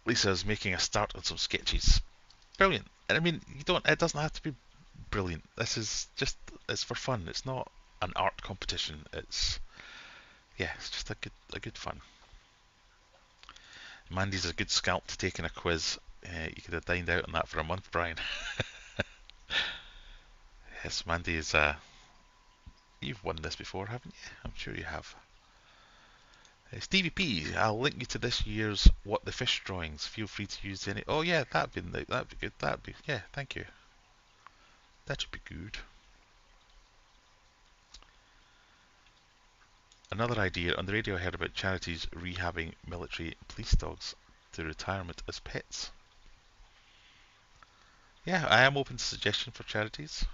Lisa's making a start on some sketches. Brilliant. And I mean, it doesn't have to be brilliant. This is just, it's for fun. It's not an art competition. It's just a good fun. Mandy's a good scalp to take in a quiz. You could have dined out on that for a month, Brian. Yes, Mandy is. You've won this before, haven't you? I'm sure you have. Stevie P, I'll link you to this year's What the Fish drawings. Feel free to use any. Oh yeah, that'd be good. Thank you. That should be good. Another idea on the radio I heard about charities rehabbing military police dogs to retirement as pets. Yeah, I am open to suggestion for charities.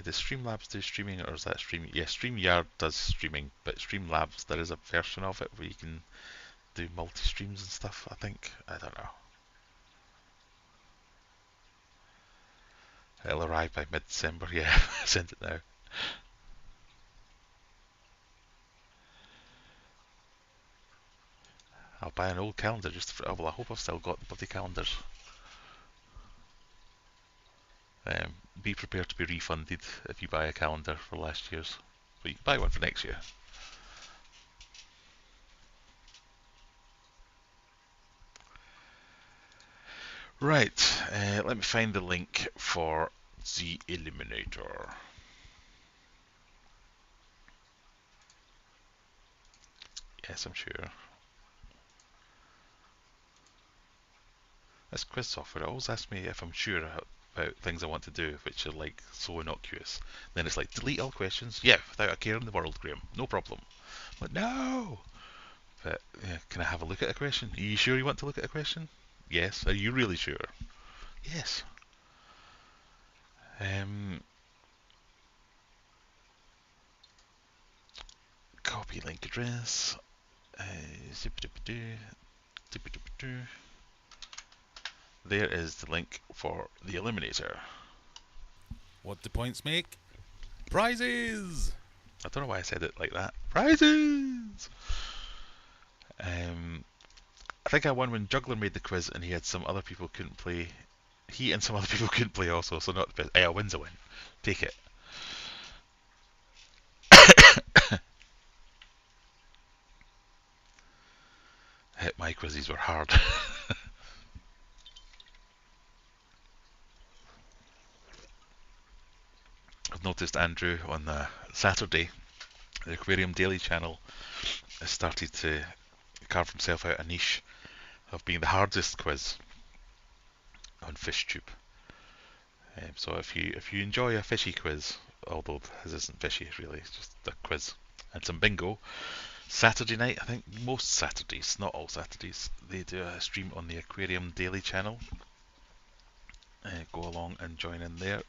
Does Streamlabs do streaming, or is that streaming? Yeah, StreamYard does streaming, but Streamlabs, there is a version of it where you can do multi-streams and stuff, I think. I don't know. It'll arrive by mid-December, yeah. Send it now. I'll buy an old calendar just for, well, I hope I've still got the bloody calendars. Be prepared to be refunded if you buy a calendar for last year's. But you can buy one for next year. Right, let me find the link for the Eliminator. Yes, I'm sure. This quiz software always asks me if I'm sure about things I want to do, which are like so innocuous. Then it's like, delete all questions. Yeah, without a care in the world, Graham. No problem. But no! But yeah, can I have a look at a question? Are you sure you want to look at a question? Yes. Are you really sure? Yes. Copy link address. There is the link for the Eliminator. What do points make? Prizes! I don't know why I said it like that. Prizes! I think I won when Juggler made the quiz and he had some other people couldn't play. He and some other people couldn't play also, so not the best. A win's a win. Take it. My quizzes were hard. I've noticed Andrew on Saturday, the Aquarium Daily channel has started to carve himself out a niche of being the hardest quiz on FishTube. So if you enjoy a fishy quiz, although his isn't fishy really, it's just a quiz and some bingo, Saturday night, I think most Saturdays, not all Saturdays, they do a stream on the Aquarium Daily channel. Go along and join in there.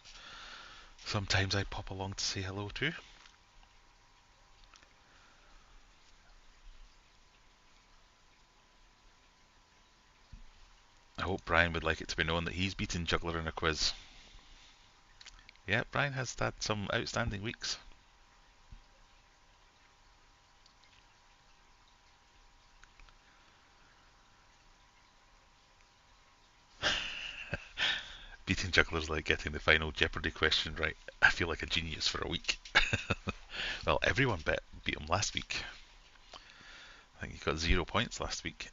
Sometimes I pop along to say hello too. I hope Brian would like it to be known that he's beaten Juggler in a quiz. Yeah, Brian has had some outstanding weeks. Beating Juggler's like getting the final Jeopardy question right. I feel like a genius for a week. Well, everyone beat him last week. I think he got 0 points last week.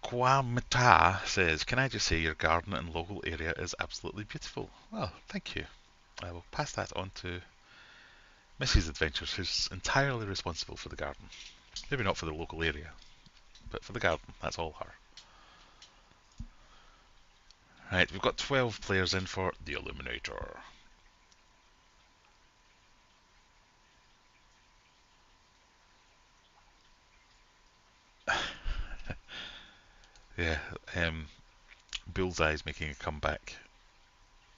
Kwamata says, can I just say your garden and local area is absolutely beautiful? Well, thank you. I will pass that on to Mrs. Adventures, who's entirely responsible for the garden. Maybe not for the local area, but for the garden. That's all her. Right, we've got 12 players in for the Eliminator. Yeah, Bullseye's making a comeback.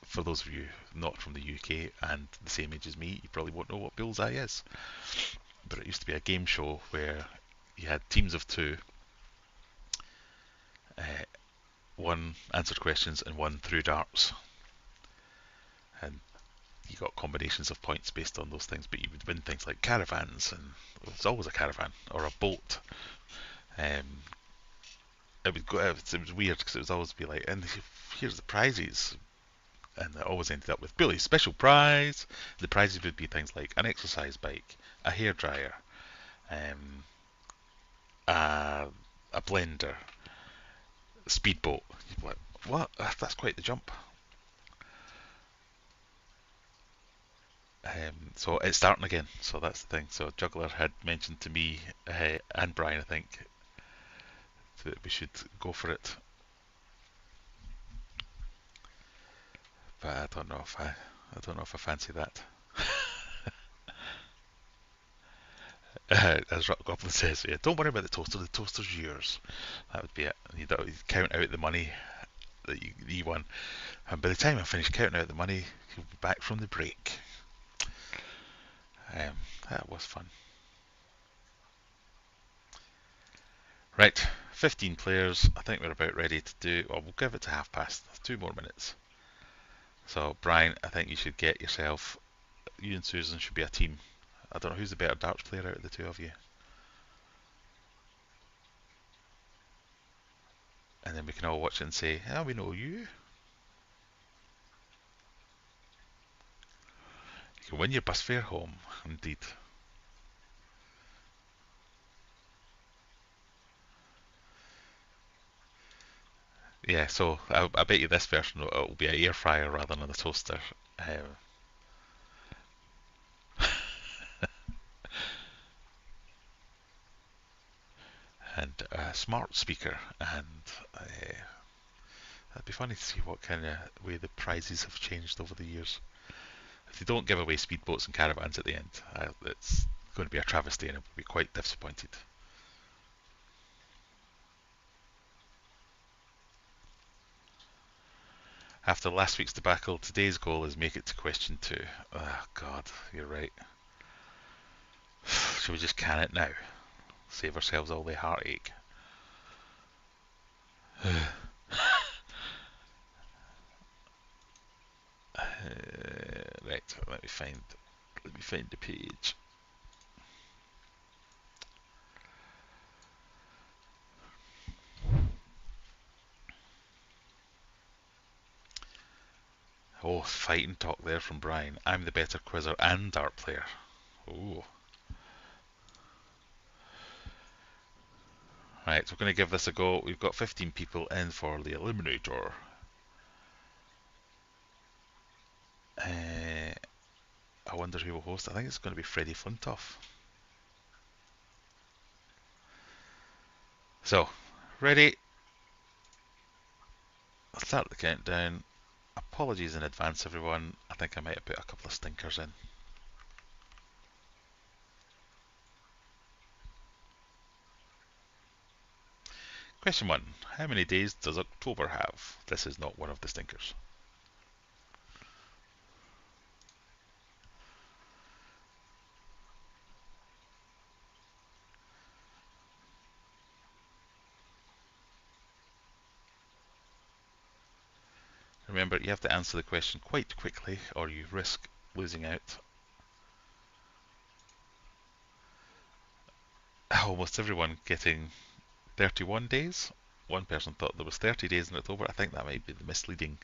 For those of you not from the UK and the same age as me, you probably won't know what Bullseye is. But it used to be a game show where you had teams of two One answered questions and one threw darts. And you got combinations of points based on those things, but you would win things like caravans, and there's always a caravan or a boat. It was weird because it would always be like, and here's the prizes, and it always ended up with Billy's special prize. The prizes would be things like an exercise bike, a hairdryer, a blender, a speedboat. You'd be like, what? That's quite the jump. So it's starting again. So that's the thing. So Juggler had mentioned to me and Brian, I think, that we should go for it. But I don't know if I fancy that. As Rock Goblin says, yeah, don't worry about the toaster. The toaster's yours. That would be it. You'd count out the money that you won, and by the time I finish counting out the money, you'll be back from the break. That was fun. Right, 15 players. I think we're about ready to do. Well, we'll give it to 1:30. 2 more minutes. So, Brian, I think you should get yourself. You and Susan should be a team. I don't know who's the better darts player out of the two of you. And then we can all watch it and say, "Ah, we know you." You can win your bus fare home. Indeed. Yeah, so I bet you this version will be an air fryer rather than a toaster. And a smart speaker, and it'd be funny to see what kind of way the prizes have changed over the years. If they don't give away speedboats and caravans at the end, it's going to be a travesty, and I'll be quite disappointed. After last week's debacle, today's goal is make it to question 2. Oh God, you're right. Should we just can it now? Save ourselves all the heartache. Right, let me find the page. Oh, fighting talk there from Brian. I'm the better quizzer and dart player. Oh. Right, so we're going to give this a go. We've got 15 people in for the Eliminator. I wonder who will host. I think it's going to be Freddie Flintoff. So, ready? I'll start the countdown. Apologies in advance, everyone. I think I might have put a couple of stinkers in. Question 1. How many days does October have? This is not one of the stinkers. Remember, you have to answer the question quite quickly or you risk losing out. Almost everyone getting 31 days. One person thought there was 30 days in October. I think that might be the misleading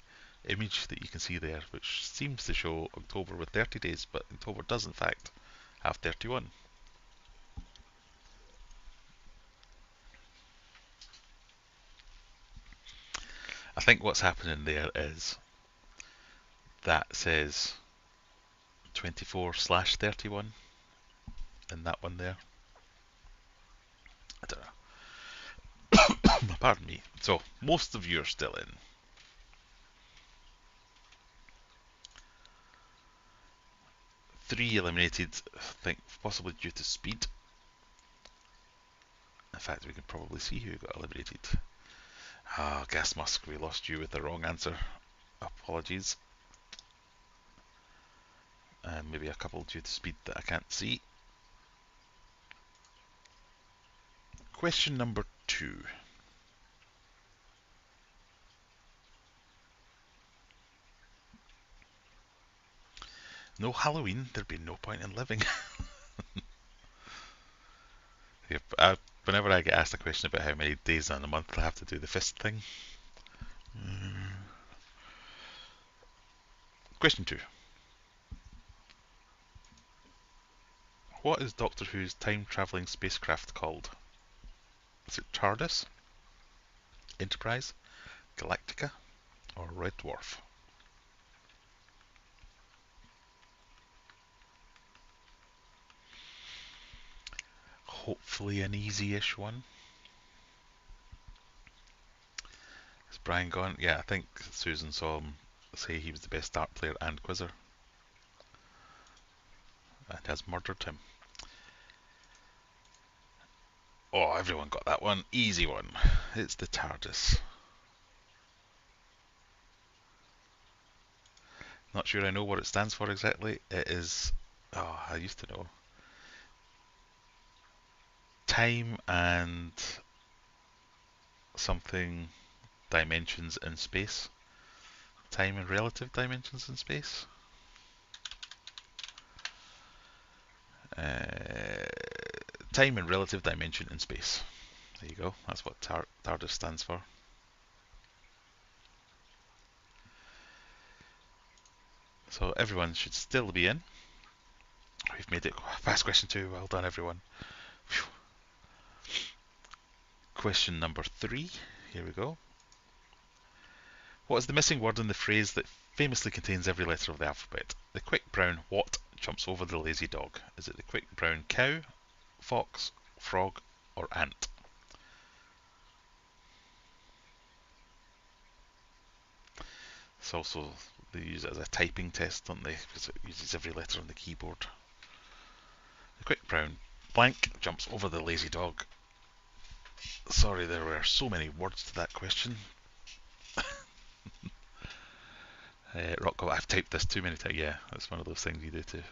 image that you can see there, which seems to show October with 30 days, but October does in fact have 31. I think what's happening there is that says 24/31 in that one there. I don't know. Pardon me. So most of you are still in. 3 eliminated, I think possibly due to speed. In fact, we can probably see who got eliminated. Gas Musk, we lost you with the wrong answer. Apologies. And maybe a couple due to speed that I can't see. Question number 2. No Halloween, there'd be no point in living. Yep, whenever I get asked a question about how many days in a month, I have to do the fist thing. Question 2. What is Doctor Who's time-travelling spacecraft called? Is it TARDIS, Enterprise, Galactica, or Red Dwarf? Hopefully an easy-ish one. Is Brian gone? Yeah, I think Susan saw him say he was the best dart player and quizzer, and has murdered him. Oh, everyone got that one. Easy one. It's the TARDIS. Not sure I know what it stands for exactly. It is... Oh, I used to know. Time and something dimensions in space. Time and relative dimensions in space. Time and relative dimension in space. There you go. That's what TARDIS stands for. So everyone should still be in. We've made it past question 2. Well done, everyone. Whew. Question number 3. Here we go. What is the missing word in the phrase that famously contains every letter of the alphabet? The quick brown what jumps over the lazy dog? Is it the quick brown cow, fox, frog, or ant? It's also, they use it as a typing test, don't they? Because it uses every letter on the keyboard. The quick brown blank jumps over the lazy dog. Sorry, there were so many words to that question. I've typed this too many times. Yeah, that's one of those things you do to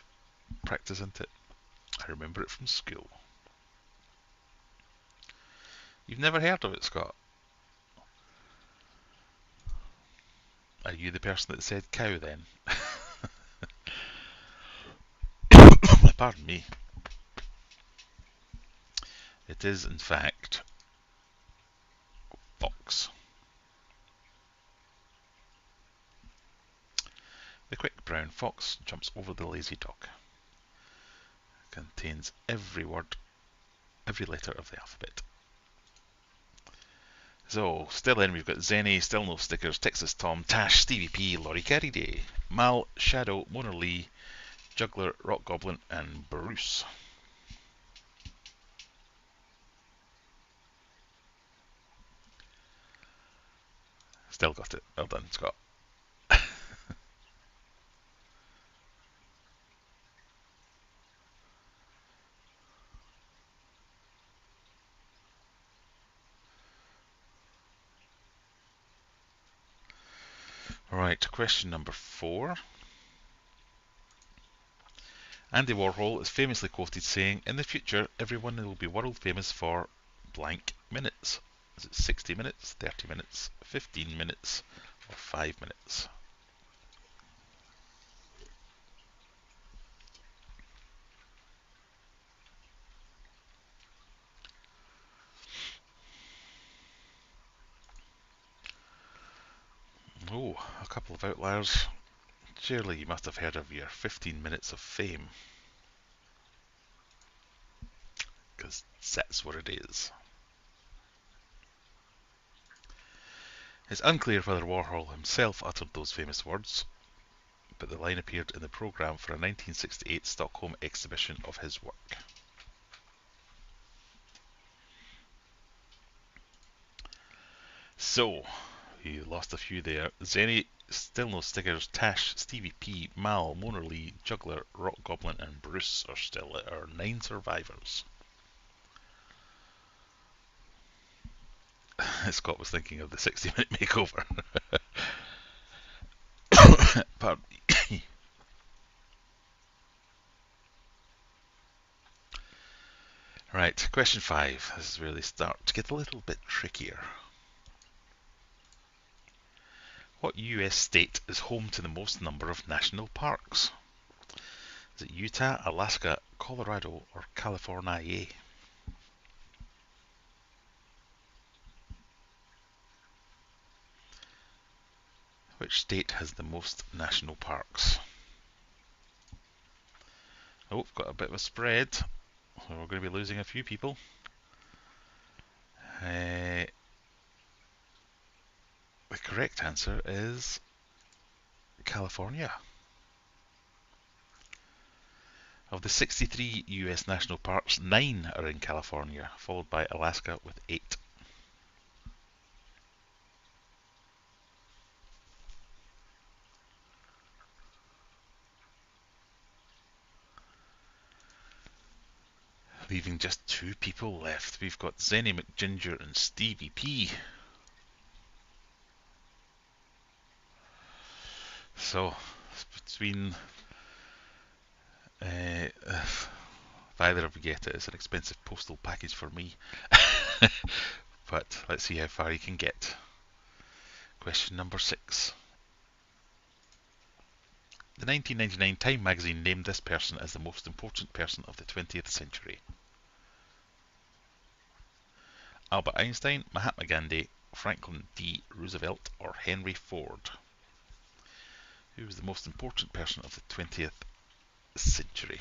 practice, isn't it? I remember it from school. You've never heard of it, Scott? Are you the person that said cow then? Pardon me. It is, in fact, fox. The quick brown fox jumps over the lazy dog. Contains every word, every letter of the alphabet. So, still in, we've got Zenny, Still No Stickers, Texas Tom, Tash, Stevie P, Laurie Carey Day, Mal, Shadow, Mona Lee, Juggler, Rock Goblin, and Bruce. Still got it. Well done, Scott. Right, question number 4. Andy Warhol is famously quoted saying, "In the future, everyone will be world famous for blank minutes." Is it 60 minutes, 30 minutes, 15 minutes, or 5 minutes? Oh, a couple of outliers. Surely you must have heard of your 15 minutes of fame. Because that's what it is. It's unclear whether Warhol himself uttered those famous words, but the line appeared in the programme for a 1968 Stockholm exhibition of his work. So, you lost a few there. Zenny, Still No Stickers, Tash, Stevie P, Mal, Mona Lee, Juggler, Rock Goblin, and Bruce are still our 9 survivors. Scott was thinking of the 60-minute makeover. Pardon me. Right, question 5. This is where they start to get a little bit trickier. What US state is home to the most number of national parks? Is it Utah, Alaska, Colorado, or California? Which state has the most national parks? Oh, we've got a bit of a spread, so we're going to be losing a few people. The correct answer is California. Of the 63 US national parks, 9 are in California, followed by Alaska with 8. Leaving just 2 people left. We've got Zenny McGinger and Stevie P. So, between if either of you get it, it's an expensive postal package for me. But let's see how far you can get. Question number 6. The 1999 Time magazine named this person as the most important person of the 20th century. Albert Einstein, Mahatma Gandhi, Franklin D. Roosevelt, or Henry Ford? Who was the most important person of the 20th century?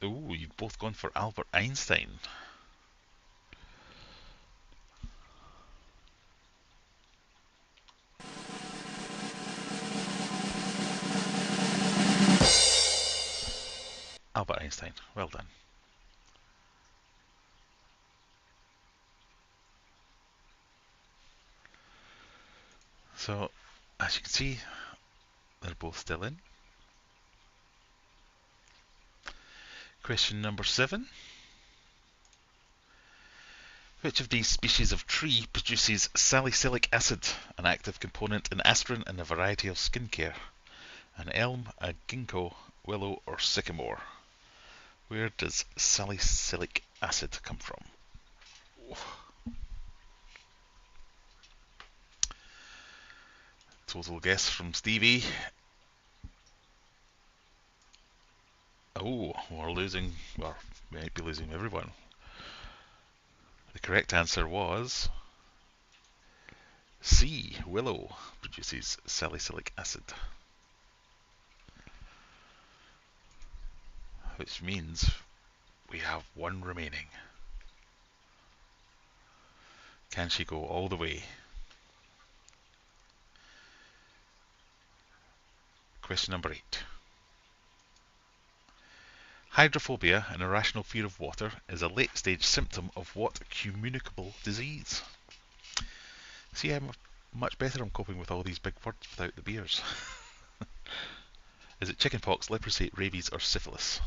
Oh, you've both gone for Albert Einstein. Albert Einstein, well done. So, as you can see, they're both still in. Question number 7. Which of these species of tree produces salicylic acid, an active component in aspirin and a variety of skincare? An elm, a ginkgo, willow, or sycamore? Where does salicylic acid come from? Total guess from Stevie. Oh, we're losing, well, we might be losing everyone. The correct answer was C. Willow produces salicylic acid. Which means we have 1 remaining. Can she go all the way? Question number 8. Hydrophobia, an irrational fear of water, is a late-stage symptom of what communicable disease? See how much better I'm coping with all these big words without the beers. Is it chickenpox, leprosy, rabies, or syphilis?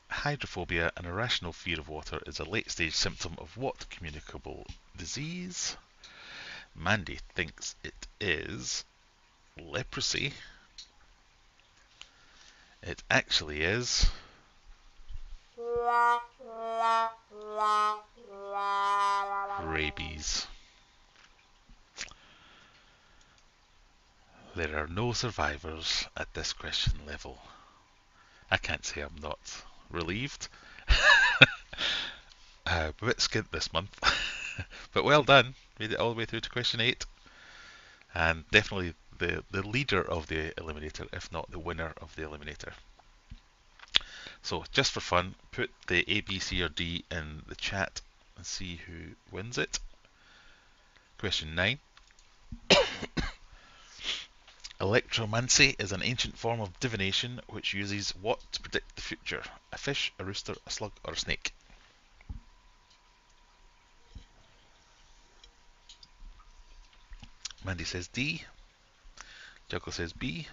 Hydrophobia, an irrational fear of water, is a late-stage symptom of what communicable disease? Mandy thinks it is leprosy. It actually is rabies. There are no survivors at this question level. I can't say I'm not relieved. A bit skint this month. But well done. Made it all the way through to question 8. And definitely the leader of the Eliminator, if not the winner of the Eliminator. So, just for fun, put the A, B, C, or D in the chat and see who wins it. Question 9. Electromancy is an ancient form of divination which uses what to predict the future? A fish, a rooster, a slug, or a snake? Mandy says D. Juggler says B.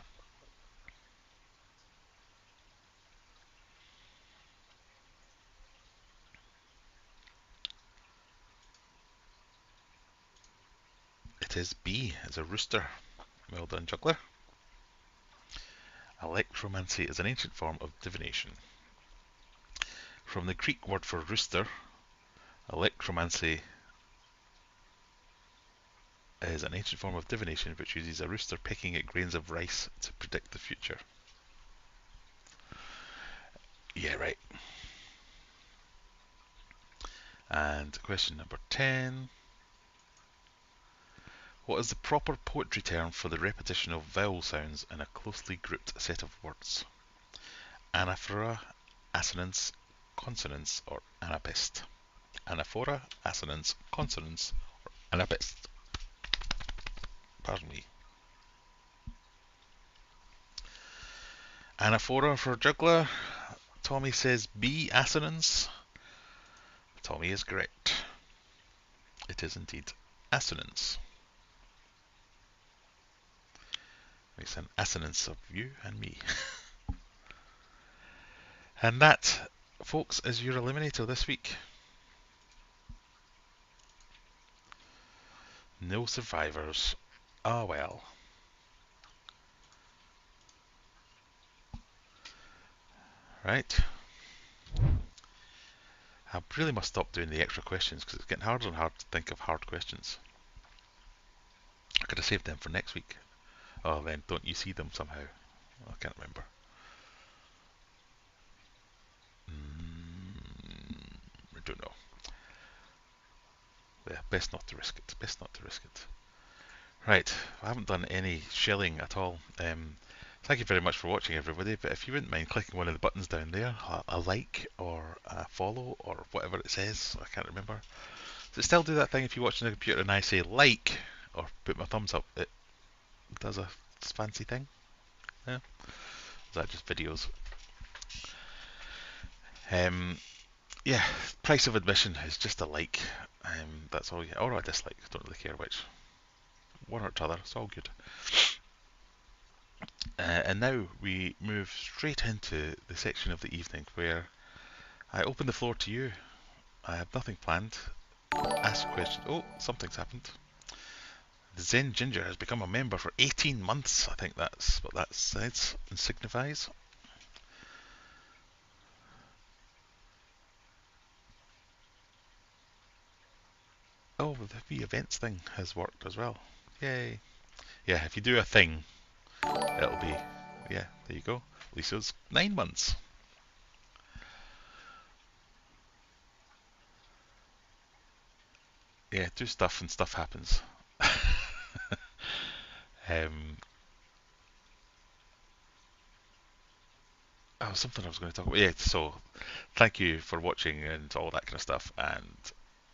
It is B. It's a rooster. Well done, Juggler. Electromancy is an ancient form of divination. From the Greek word for rooster, electromancy is an ancient form of divination which uses a rooster pecking at grains of rice to predict the future. Yeah, right. And question number 10. What is the proper poetry term for the repetition of vowel sounds in a closely grouped set of words? Anaphora, assonance, consonance, or anapest? Anaphora, assonance, consonance, or anapest? Pardon me. Anaphora for juggler. Tommy says B, assonance. Tommy is correct. It is indeed assonance. Makes an assonance of you and me. And that, folks, is your Eliminator this week. No survivors. Ah, well. Right. I really must stop doing the extra questions because it's getting harder and harder to think of hard questions. I could have saved them for next week. Oh, then don't you see them somehow? I can't remember. I don't know. Yeah, best not to risk it. Best not to risk it. Right, I haven't done any shelling at all. Thank you very much for watching, everybody. But if you wouldn't mind clicking one of the buttons down there, a like or a follow or whatever it says, I can't remember. Does it still do that thing if you watch on the computer and I say like or put my thumbs up? It does a fancy thing. Yeah. Is that just videos? Yeah. Price of admission is just a like. That's all. Or a dislike. I don't really care which. One or t'other. It's all good. And now we move straight into the section of the evening where I open the floor to you. I have nothing planned. Ask questions. Oh, something's happened. The Zen Ginger has become a member for 18 months. I think that's what that says and signifies. Oh, the wee events thing has worked as well. Yay. Yeah, if you do a thing, it'll be, yeah, there you go. Lisa's 9 months. Yeah, do stuff and stuff happens. Something I was going to talk about. Yeah, so thank you for watching and all that kind of stuff. And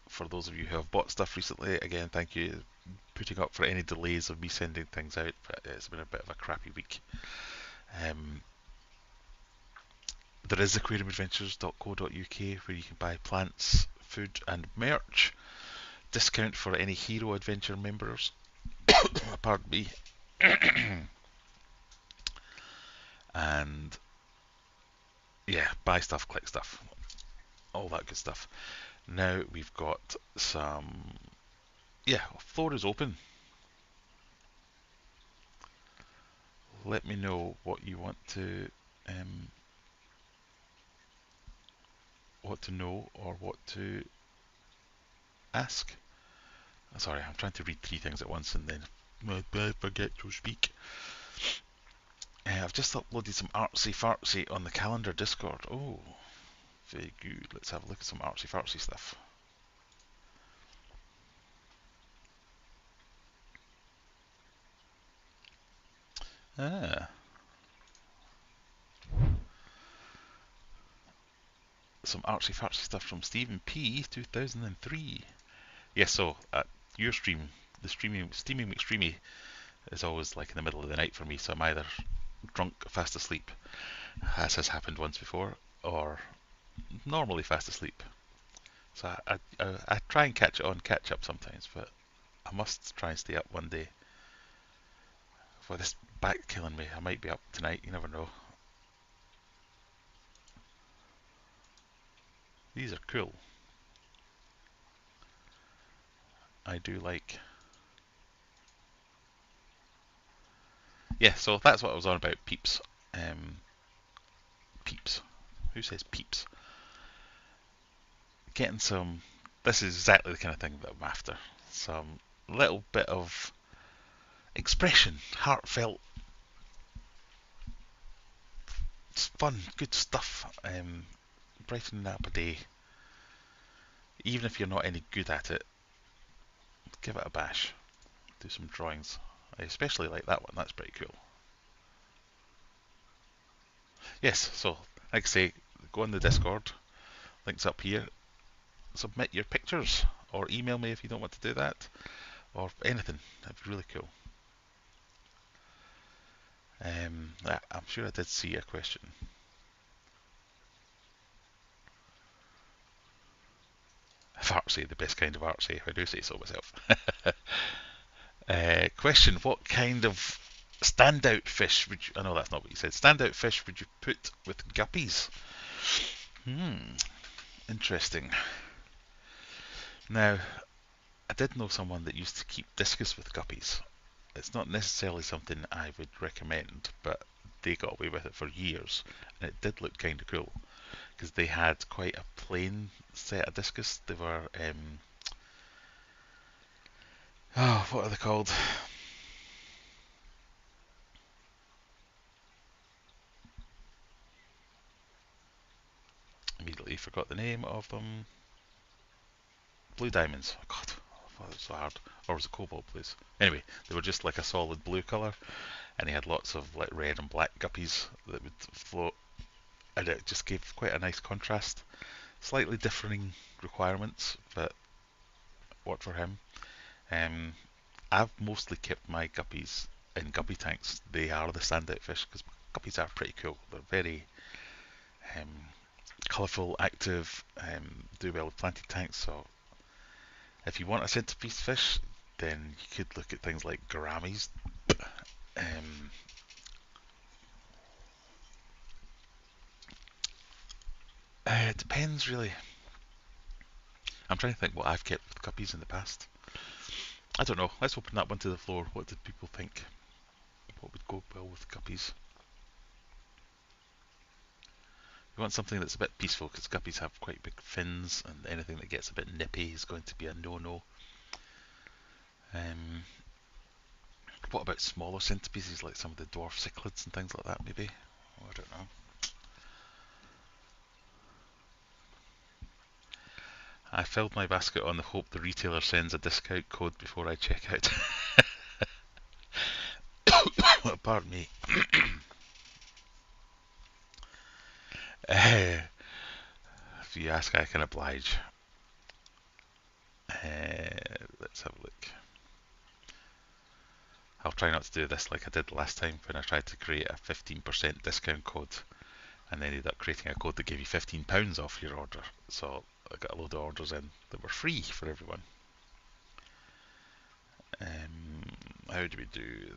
for those of you who have bought stuff recently, again, thank you putting up for any delays of me sending things out. But it's been a bit of a crappy week. There is aquariumadventures.co.uk where you can buy plants, food, and merch. Discount for any Hero Adventure members. Pardon me. And yeah, buy stuff, click stuff, all that good stuff. Now we've got some. Yeah, floor is open. Let me know what you want to know or what to ask. Sorry, I'm trying to read 3 things at once and then I forget to speak. I've just uploaded some artsy fartsy on the calendar Discord. Oh, very good. Let's have a look at some artsy fartsy stuff. Some artsy fartsy stuff from Stephen P. 2003. Yes, so your stream, the Steaming McStreamy is always like in the middle of the night for me, so I'm either drunk, fast asleep, as has happened once before, or normally fast asleep. So I try and catch up sometimes, but I must try and stay up one day. For this back killing me, I might be up tonight, you never know. These are cool. I do like. Yeah, so that's what I was on about, peeps. Peeps. Who says peeps? Getting some. This is exactly the kind of thing that I'm after. Some little bit of expression, heartfelt, fun, good stuff. Brightening up a day. Even if you're not any good at it, give it a bash. Do some drawings. I especially like that one, that's pretty cool. Yes, so like I say, go on the Discord, links up here, submit your pictures, or email me if you don't want to do that, or anything, that'd be really cool. I'm sure I did see a question. If artsy, the best kind of artsy, if I do say so myself. Question, what kind of standout fish would you, I know that's not what you said, standout fish would you put with guppies? Interesting. Now, I did know someone that used to keep discus with guppies. It's not necessarily something I would recommend, but they got away with it for years, and it did look kind of cool because they had quite a plain set of discus. They were, what are they called? Immediately forgot the name of them. Blue diamonds. Oh, God, I thought it was so hard. Or was it cobalt blues? Anyway, they were just like a solid blue colour, and he had lots of like red and black guppies that would float, and it just gave quite a nice contrast. Slightly differing requirements, but worked for him. I've mostly kept my guppies in guppy tanks. They are the standout fish because guppies are pretty cool. They're very um, colourful, active, do well with planted tanks. So if you want a centrepiece fish, then you could look at things like gouramis. It depends really. I'm trying to think what I've kept with guppies in the past. I don't know. Let's open that one to the floor. What did people think? What would go well with guppies? You want something that's a bit peaceful because guppies have quite big fins, and anything that gets a bit nippy is going to be a no-no. What about smaller centipedes, like some of the dwarf cichlids and things like that, maybe? Oh, I don't know. I filled my basket on the hope the retailer sends a discount code before I check out. Pardon me. If you ask, I can oblige. Let's have a look. I'll try not to do this like I did last time when I tried to create a 15% discount code and ended up creating a code that gave you £15 off your order. So I got a load of orders in that were free for everyone. How do we do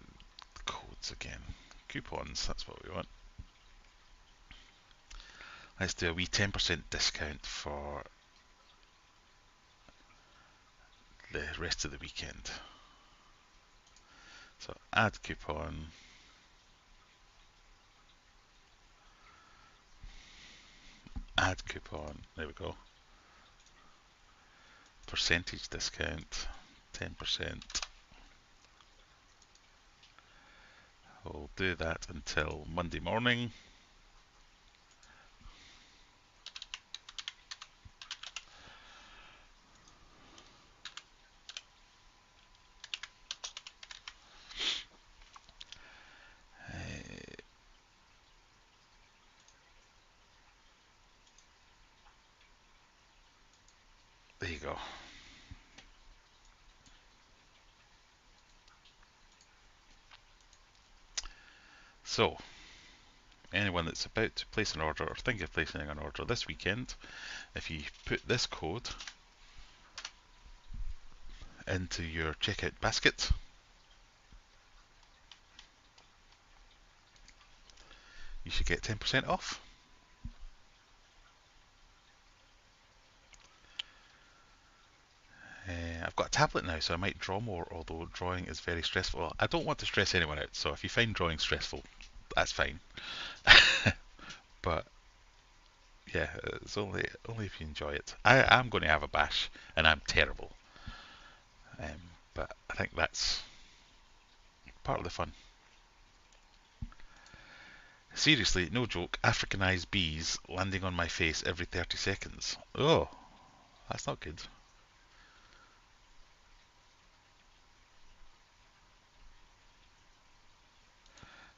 codes again? Coupons, that's what we want. Let's do a wee 10% discount for the rest of the weekend. So add coupon. Add coupon. There we go. Percentage discount. 10%. We'll do that until Monday morning. There you go. So, anyone that's about to place an order or think of placing an order this weekend, if you put this code into your checkout basket, you should get 10% off. I've got a tablet now, so I might draw more, although drawing is very stressful. I don't want to stress anyone out, so if you find drawing stressful, that's fine. But yeah, it's only if you enjoy it. I'm going to have a bash, and I'm terrible. But I think that's part of the fun. Seriously, no joke, Africanized bees landing on my face every 30 seconds. Oh, that's not good.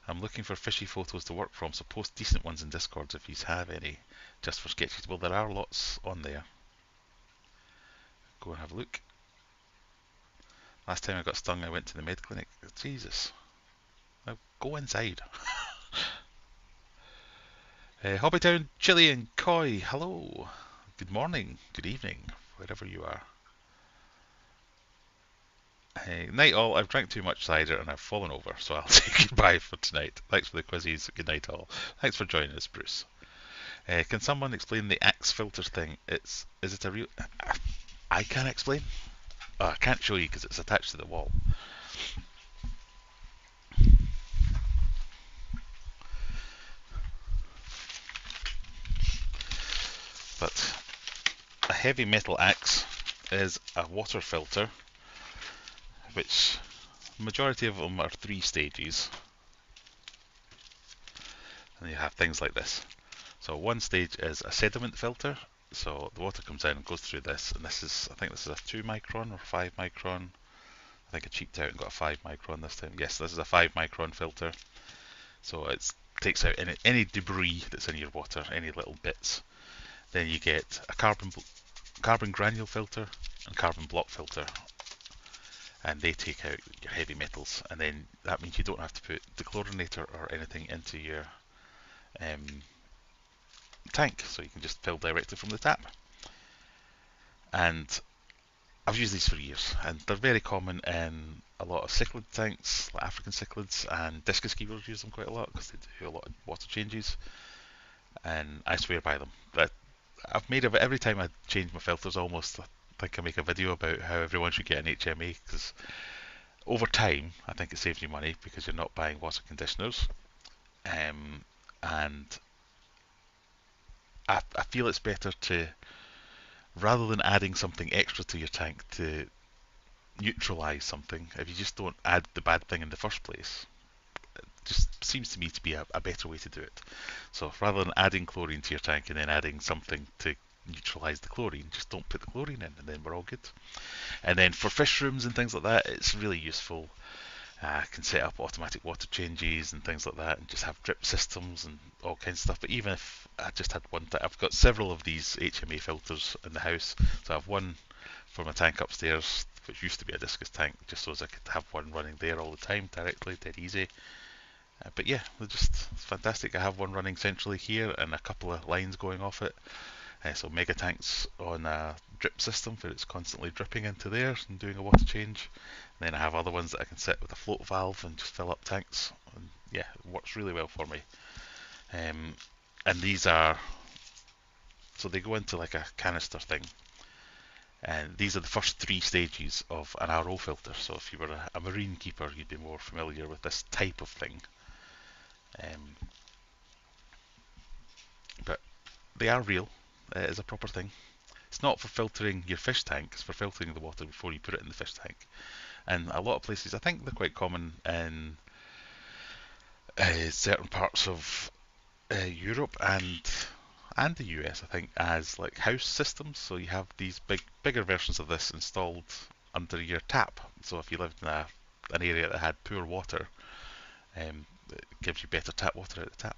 I'm looking for fishy photos to work from, so post decent ones in Discord if you have any, just for sketches. Well, there are lots on there. Go and have a look. Last time I got stung, I went to the med clinic. Jesus. Now go inside. Hobbytown, Chile and Koi, hello. Good morning, good evening, wherever you are. Night all, I've drank too much cider and I've fallen over, so I'll say goodbye for tonight. Thanks for the quizzes, good night all. Thanks for joining us, Bruce. Can someone explain the axe filter thing? Is it a real... I can't explain. Oh, I can't show you because it's attached to the wall. But a heavy metal axe is a water filter, which the majority of them are 3 stages. And you have things like this. So one stage is a sediment filter. So the water comes in and goes through this, and this is, I think this is a 2 micron or 5 micron. I think I cheaped out and got a 5 micron this time. Yes, this is a 5 micron filter. So it takes out any debris that's in your water, any little bits. Then you get a carbon granule filter and carbon block filter, and they take out your heavy metals. And then that means you don't have to put dechlorinator or anything into your tank, so you can just fill directly from the tap. And I've used these for years, and they're very common in a lot of cichlid tanks, like African cichlids, and discus keepers use them quite a lot because they do a lot of water changes, and I swear by them. But I've made of it every time I change my filters almost. I think I make a video about how everyone should get an HMA, because over time I think it saves you money because you're not buying water conditioners, and I feel it's better to, rather than adding something extra to your tank to neutralize something, if you just don't add the bad thing in the first place, it just seems to me to be a better way to do it. So rather than adding chlorine to your tank and then adding something to neutralize the chlorine, just don't put the chlorine in and then we're all good. And then for fish rooms and things like that, it's really useful. I can set up automatic water changes and things like that, and just have drip systems and all kinds of stuff. But even if I just had one, I've got several of these HMA filters in the house. So I have one for my tank upstairs, which used to be a discus tank, just so as I could have one running there all the time directly, dead easy. But yeah, they're just fantastic. I have one running centrally here and a couple of lines going off it. So mega tanks on a drip system where it's constantly dripping into there and doing a water change. And then I have other ones that I can set with a float valve and just fill up tanks. And yeah, it works really well for me. And these are, so they go into like a canister thing. And these are the first 3 stages of an RO filter. So if you were a marine keeper, you'd be more familiar with this type of thing. But they are real. It is a proper thing. It's not for filtering your fish tank, it's for filtering the water before you put it in the fish tank. And a lot of places, I think they're quite common in certain parts of Europe and the US, I think, as like house systems. So you have these bigger versions of this installed under your tap. So if you lived in an area that had poor water, it gives you better tap water out the tap.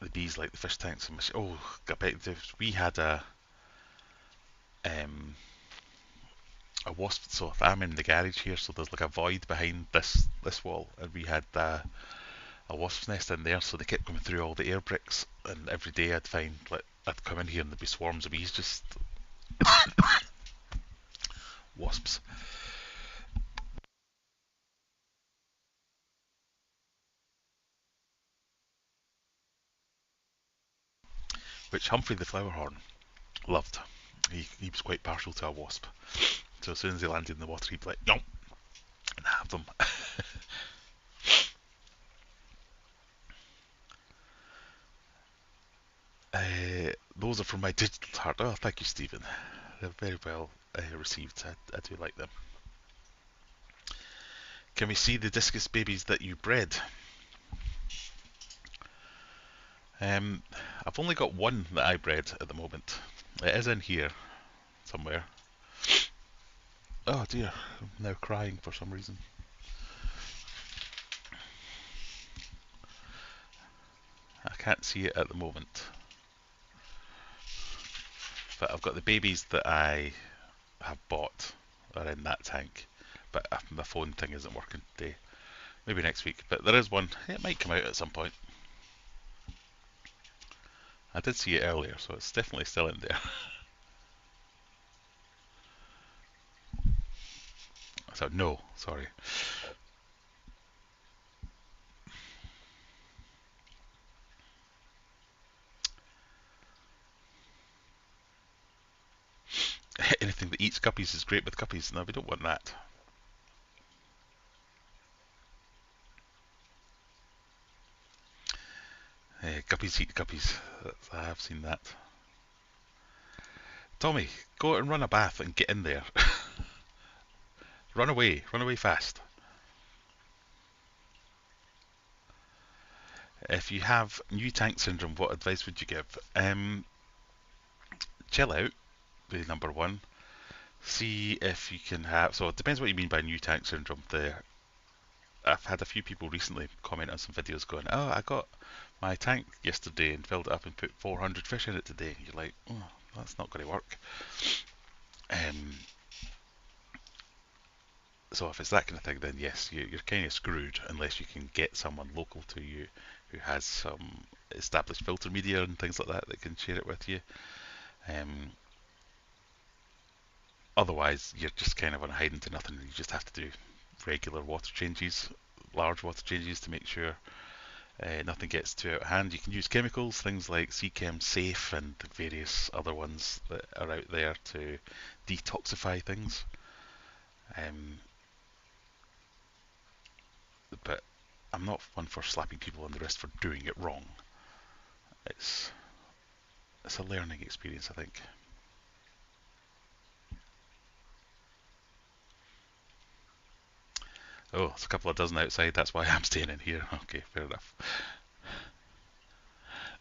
The bees like the fish tanks. Oh, I bet we had a wasp. So if I'm in the garage here, so there's like a void behind this wall, and we had a wasp's nest in there. So they kept coming through all the air bricks, and every day I'd find, like, I'd come in here and there'd be swarms of bees just wasps. Which Humphrey the Flowerhorn loved. He was quite partial to a wasp. So as soon as he landed in the water, he'd be like, "Yum," and have them. Those are from my digital heart. Oh, thank you, Stephen. They're very well received. I do like them. Can we see the discus babies that you bred? I've only got one that I bred at the moment. It is in here somewhere. Oh dear, I'm now crying for some reason. I can't see it at the moment. But I've got the babies that I have bought are in that tank. But my phone thing isn't working today. Maybe next week. But there is one. It might come out at some point. I did see it earlier, so it's definitely still in there. So no, sorry. Anything that eats guppies is great with guppies. No, we don't want that. Guppies eat guppies. I have seen that. Tommy, go out and run a bath and get in there. Run away fast. If you have new tank syndrome, what advice would you give? Chill out, be number one. See if you can have. So it depends what you mean by new tank syndrome. I've had a few people recently comment on some videos going, "Oh, I got my tank yesterday and filled it up and put 400 fish in it today." And you're like, "Oh, that's not going to work." So if it's that kind of thing, then yes, you're kind of screwed unless you can get someone local to you who has some established filter media and things like that can share it with you. Otherwise, you're just kind of on a hiding to nothing. You just have to do regular water changes, large water changes to make sure nothing gets too out of hand. You can use chemicals, things like Seachem Safe and various other ones that are out there to detoxify things. But I'm not one for slapping people on the wrist for doing it wrong. It's a learning experience, I think. Oh, it's a couple of dozen outside, that's why I'm staying in here. Okay, fair enough.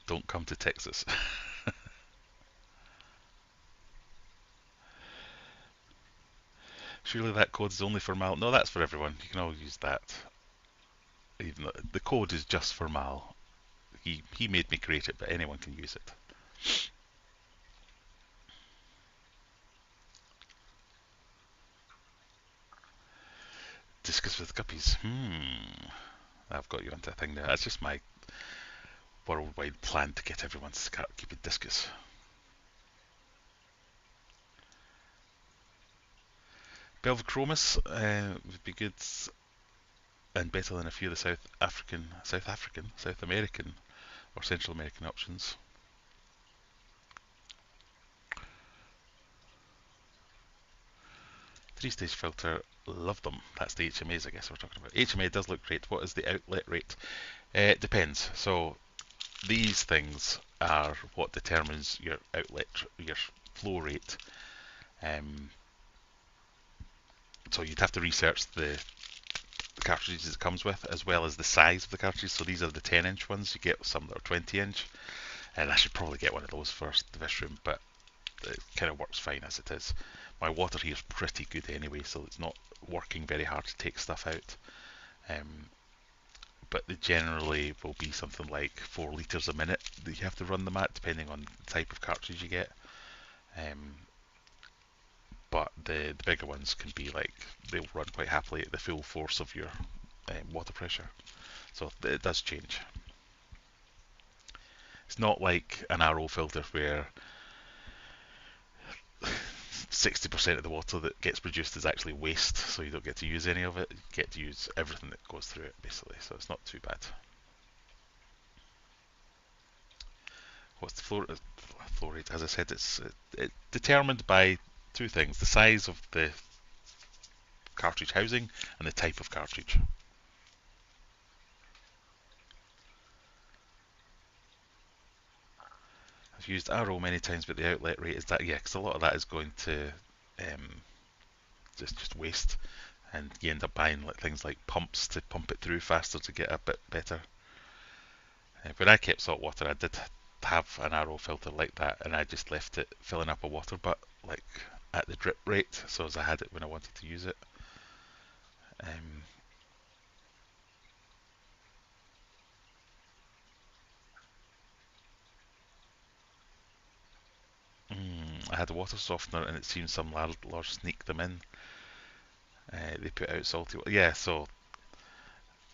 Don't come to Texas. Surely that code is only for Mal. No, that's for everyone. You can all use that. Even though the code is just for Mal. He made me create it, but anyone can use it. Discus with guppies. I've got you onto a thing there. That's just my worldwide plan to get everyone to start keeping discus. Belvicromus would be good and better than a few of the South American, or Central American options. 3-stage filter, love them. That's the HMAs, I guess we're talking about. HMA does look great. What is the outlet rate? It depends. So these things are what determines your outlet, your flow rate. So you'd have to research the cartridges it comes with, as well as the size of the cartridge. So these are the 10-inch ones. You get some that are 20-inch, and I should probably get one of those for the fish room, but it kind of works fine as it is. My water here is pretty good anyway, so it's not working very hard to take stuff out. But they generally will be something like 4 litres a minute that you have to run them at, depending on the type of cartridge you get. But the bigger ones can be like, they'll run quite happily at the full force of your water pressure. So it does change. It's not like an RO filter where 60% of the water that gets produced is actually waste, so you don't get to use any of it. You get to use everything that goes through it, basically, so it's not too bad. What's the flow rate? As I said, it's determined by two things: the size of the cartridge housing and the type of cartridge. I've used arrow many times, but the outlet rate is that, yeah, because a lot of that is going to um, just waste, and you end up buying like things like pumps to pump it through faster to get a bit better. When I kept salt water, I did have an arrow filter like that, and I just left it filling up a water butt like at the drip rate, so as I had it when I wanted to use it. Um, I had a water softener, and it seems some large sneak them in. They put out salty water. Yeah, so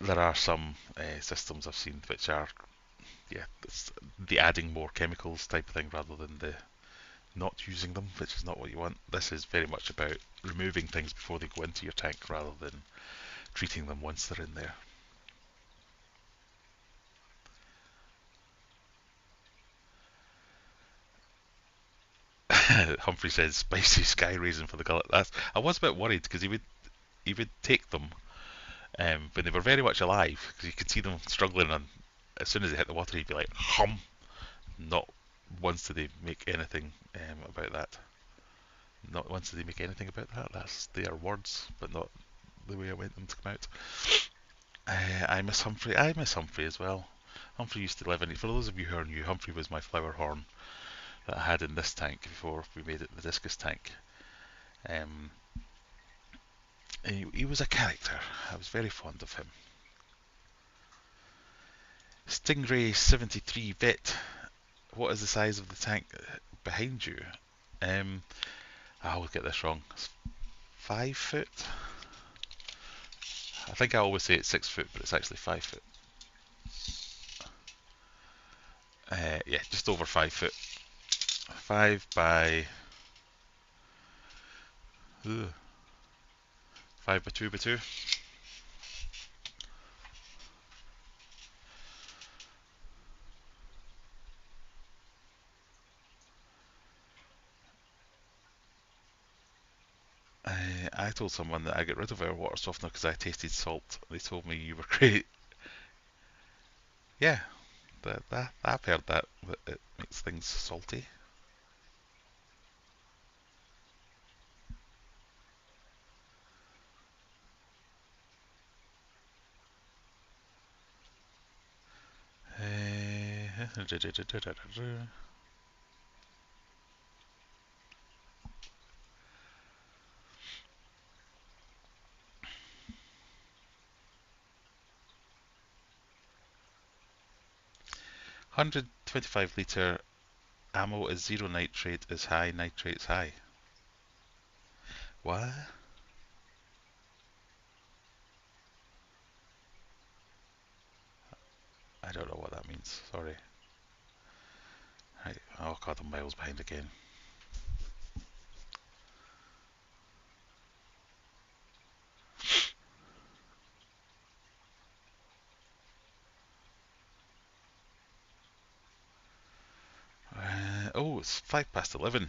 there are some systems I've seen which are, yeah, it's the adding more chemicals type of thing rather than the not using them, which is not what you want. This is very much about removing things before they go into your tank rather than treating them once they're in there. Humphrey says spicy sky raisin for the gullet. I was a bit worried because he would take them when they were very much alive, because you could see them struggling, and as soon as they hit the water he'd be like hum. Not once did they make anything about that. Not once did they make anything about that. That's their words, but not the way I want them to come out. I miss Humphrey. I miss Humphrey as well. Humphrey used to live in it. For those of you who are new, Humphrey was my flower horn that I had in this tank before we made it the discus tank. Um, he was a character. I was very fond of him. Stingray 73 Vet. What is the size of the tank behind you? I always get this wrong. It's 5 foot? I think I always say it's 6 foot, but it's actually 5 foot. Yeah, just over 5 foot. 5 by... Ugh, 5 by 2 by 2. I told someone that I got rid of our water softener because I tasted salt. They told me you were great. Yeah, I've heard that it makes things salty. Uh, 125 litre ammo is zero nitrate is high, nitrate's high. What? I don't know what that means. Sorry. Right. Oh god, I'm miles behind again. Oh, it's 5 past 11.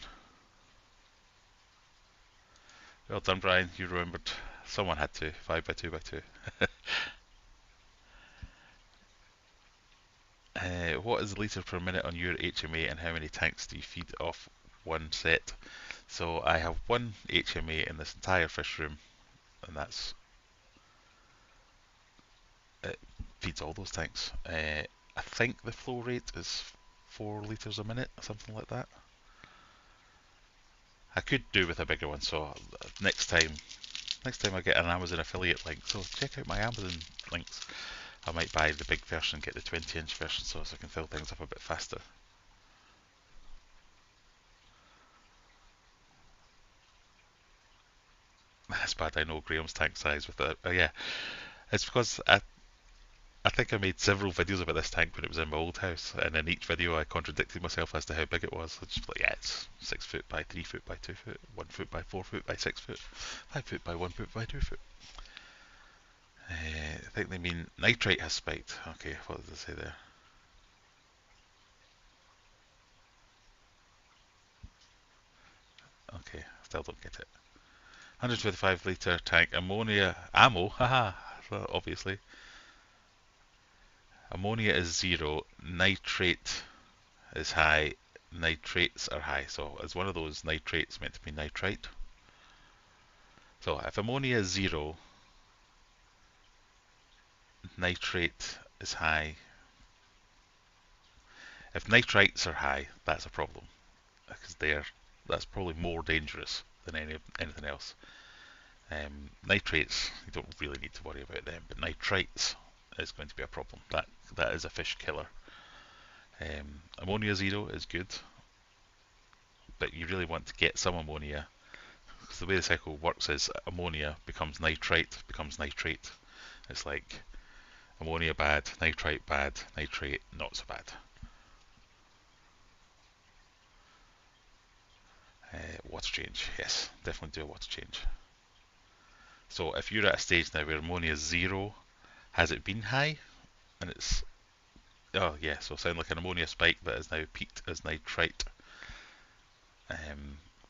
Well done, Brian. You remembered. Someone had to. 5 by 2 by 2. What is the litre per minute on your HMA, and how many tanks do you feed off one set? So I have one HMA in this entire fish room, and that's it feeds all those tanks. I think the flow rate is 4 litres a minute, something like that. I could do with a bigger one, so next time I get an Amazon affiliate link, so check out my Amazon links. I might buy the big version, get the 20-inch version, so I can fill things up a bit faster. That's bad. I know Graham's tank size with that. Yeah, it's because I think I made several videos about this tank when it was in my old house, and in each video I contradicted myself as to how big it was. I just like, yeah, it's 6 foot by 3 foot by 2 foot, 1 foot by 4 foot by 6 foot, 5 foot by 1 foot by 2 foot. I think they mean nitrate has spiked. Okay, what does it say there? Okay, still don't get it. 125 litre tank, ammonia, ammo, haha, obviously. Ammonia is 0, nitrate is high, nitrates are high. So is one of those nitrates meant to be nitrite? So if ammonia is 0, nitrate is high. If nitrites are high, that's a problem, because that's probably more dangerous than anything else. Nitrates, you don't really need to worry about them, but nitrites is going to be a problem. That is a fish killer. Ammonia 0 is good, but you really want to get some ammonia, because the way the cycle works is ammonia becomes nitrite, becomes nitrate. It's like ammonia bad, nitrite not so bad. Water change, yes, definitely do a water change. So if you're at a stage now where ammonia is 0, has it been high? And it's, oh yeah, so sound like an ammonia spike that is now peaked as nitrite.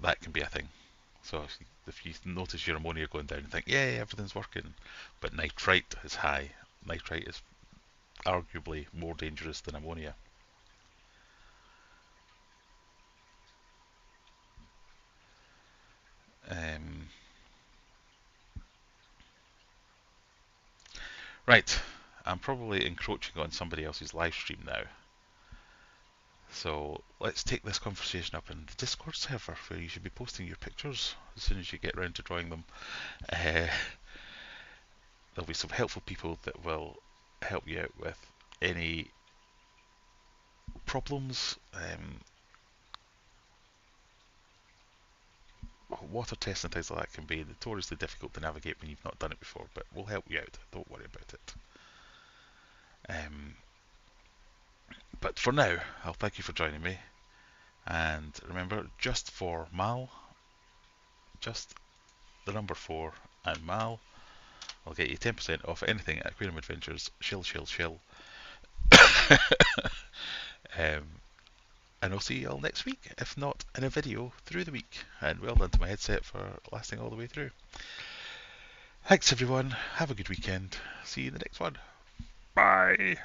That can be a thing. So if you notice your ammonia going down and think, yeah, everything's working, but nitrite is high, nitrite is arguably more dangerous than ammonia. Right, I'm probably encroaching on somebody else's live stream now. So let's take this conversation up in the Discord server, where you should be posting your pictures as soon as you get around to drawing them. There'll be some helpful people that will help you out with any problems. Water tests and things like that can be notoriously difficult to navigate when you've not done it before, but we'll help you out. Don't worry about it. But for now, I'll thank you for joining me. And remember, just for Mal, just the number 4 and Mal, I'll get you 10% off anything at Aquarium Adventures. Shill. And I'll see you all next week, if not in a video through the week. And well done to my headset for lasting all the way through. Thanks everyone, have a good weekend. See you in the next one. Bye!